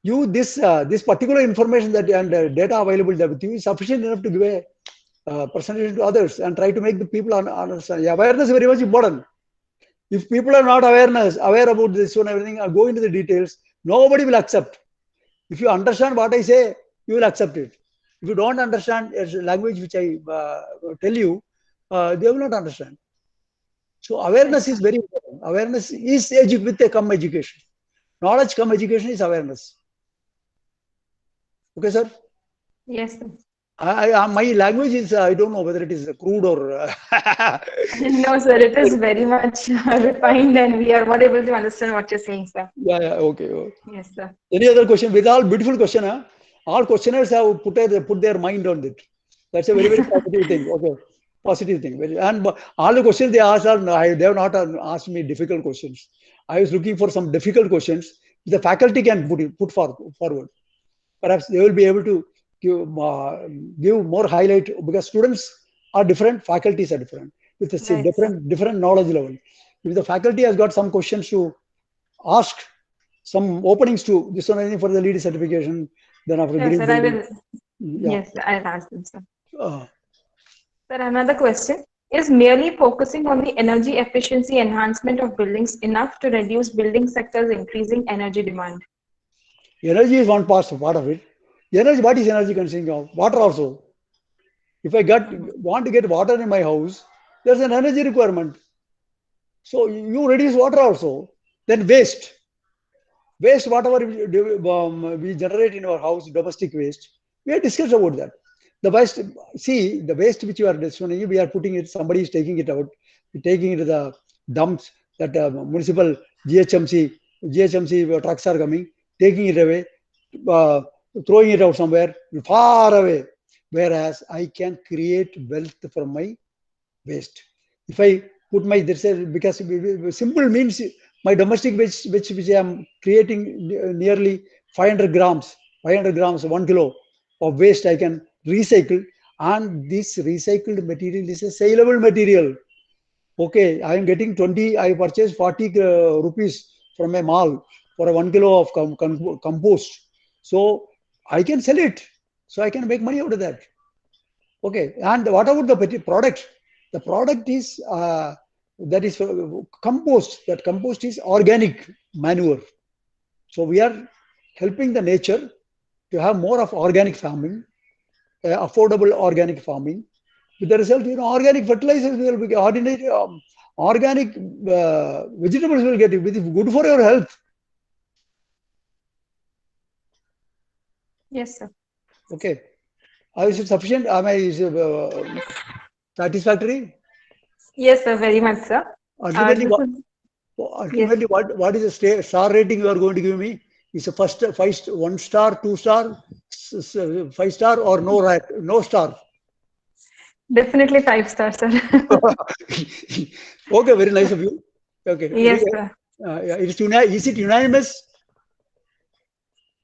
this particular information that and data available there with you is sufficient enough to give a presentation to others and try to make the people understand. Awareness is very much important. If people are not aware about this one, everything, go into the details, nobody will accept. If you understand what I say, you will accept it. If you don't understand a language which I tell you, they will not understand. So awareness is very important. Awareness is with a come education. Knowledge come education is awareness. Okay, sir? Yes, sir. My language is, I don't know whether it is crude or... No, sir, it is very much refined and we are not able to understand what you're saying, sir. Yeah, okay. Yes, sir. Any other question? With all beautiful question, huh? All questioners have put their mind on it. That's a very, very positive thing. Okay, positive thing. And all the questions they asked they have not asked me difficult questions. I was looking for some difficult questions the faculty can put forward. Perhaps they will be able to give more highlight, because students are different, faculties are different, with a different knowledge level. If the faculty has got some questions to ask, some openings to this one for the lead certification, then after yes, sir, I will. Yeah. Yes, I'll ask them, sir. Sir, another question. Is merely focusing on the energy efficiency enhancement of buildings enough to reduce building sector's increasing energy demand? Energy is one part of it. Energy, what is energy consuming of? Water also. If I want to get water in my house, there's an energy requirement. So you reduce water also. Then waste. Waste, whatever we generate in our house, domestic waste, we have discussed about that. The waste, see, the waste which you are destroying, we are putting it, somebody is taking it out, taking it to the dumps that municipal GHMC trucks are coming, taking it away, throwing it out somewhere far away. Whereas I can create wealth from my waste. If I put my, because simple means my domestic waste, which I am creating nearly 500 grams, 1 kilo of waste I can recycle, and this recycled material is a saleable material. Okay, I am getting 20, I purchased 40 rupees from a mall for a 1 kilo of compost. So I can sell it. So I can make money out of that. Okay, and what about the product? The product is that is compost. That compost is organic manure. So we are helping the nature to have more of organic farming, affordable organic farming. With the result, organic fertilizers will be ordinary, organic vegetables will get it, which is good for your health. Yes, sir. Okay. Is it sufficient? Is it, satisfactory? Yes, sir, very much, sir. Ultimately, This is, yes. what is the star rating you are going to give me? Is a first 1 star, 2 star, 5 star, or no star? Definitely 5 stars, sir. Okay, very nice of you. Okay, Yes, sir. yeah, is it unanimous?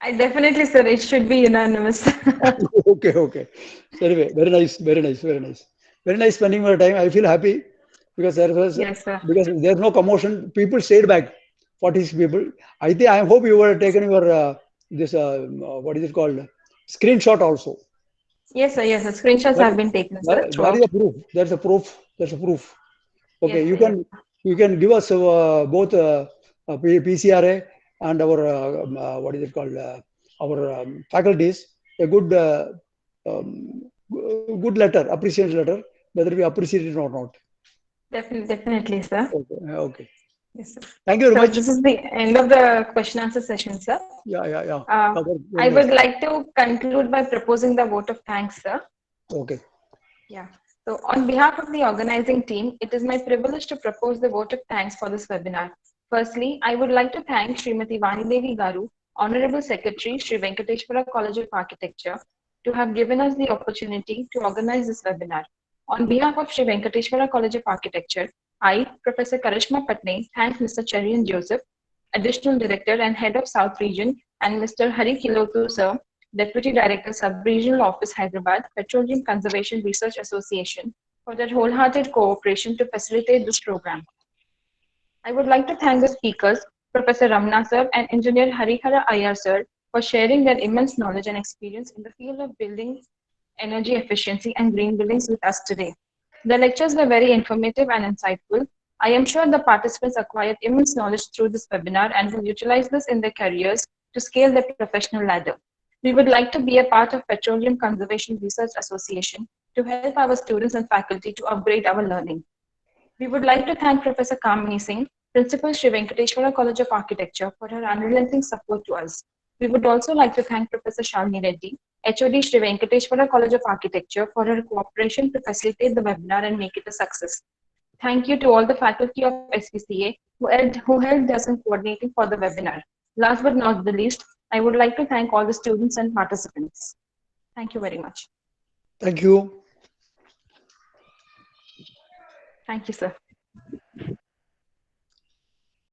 I definitely, sir, it should be unanimous. Okay, okay. So anyway, very nice, very nice, very nice. Very nice spending your time. I feel happy because Yes, sir. there's no commotion. People stayed back. 46 people. I hope you were taken your this what is it called? Screenshot also. Yes, sir. Yes, sir. Screenshots That, have been taken, sir, that is throughout. a proof. That's a proof. That's a proof. Okay, Yes, sir. Yes. you can give us both PCRA and our what is it called our faculties a good letter, appreciation letter, whether we appreciate it or not. Definitely, sir. Okay, okay. Yes, sir. Thank you very So much. this is the end of the question answer session, sir. Yeah. I Very nice. would like to conclude by proposing the vote of thanks, sir. Okay. Yeah. So on behalf of the organizing team, it is my privilege to propose the vote of thanks for this webinar. Firstly, I would like to thank Srimati Vanidevi Garu, Honorable Secretary, Sri Venkateshwara College of Architecture, to have given us the opportunity to organize this webinar. On behalf of Sri Venkateshwara College of Architecture, I, Professor Karishma Patne, thank Mr. Cherian Joseph, Additional Director and Head of South Region, and Mr. Hari Kilotu, Sir, Deputy Director, Sub-Regional Office, Hyderabad, Petroleum Conservation Research Association, for their wholehearted cooperation to facilitate this program. I would like to thank the speakers, Professor Ramna Sir and Engineer Harihara Iyer Sir, for sharing their immense knowledge and experience in the field of building energy efficiency and green buildings with us today. The lectures were very informative and insightful. I am sure the participants acquired immense knowledge through this webinar and will utilize this in their careers to scale their professional ladder. We would like to be a part of Petroleum Conservation Research Association to help our students and faculty to upgrade our learning. We would like to thank Professor Kamini Singh, Principal Sri Venkateshwara College of Architecture, for her unrelenting support to us. We would also like to thank Professor Shalini Reddy, HOD Sri Venkateshwara College of Architecture, for her cooperation to facilitate the webinar and make it a success. Thank you to all the faculty of SVCA who helped us in coordinating for the webinar. Last but not the least, I would like to thank all the students and participants. Thank you very much. Thank you. Thank you, sir.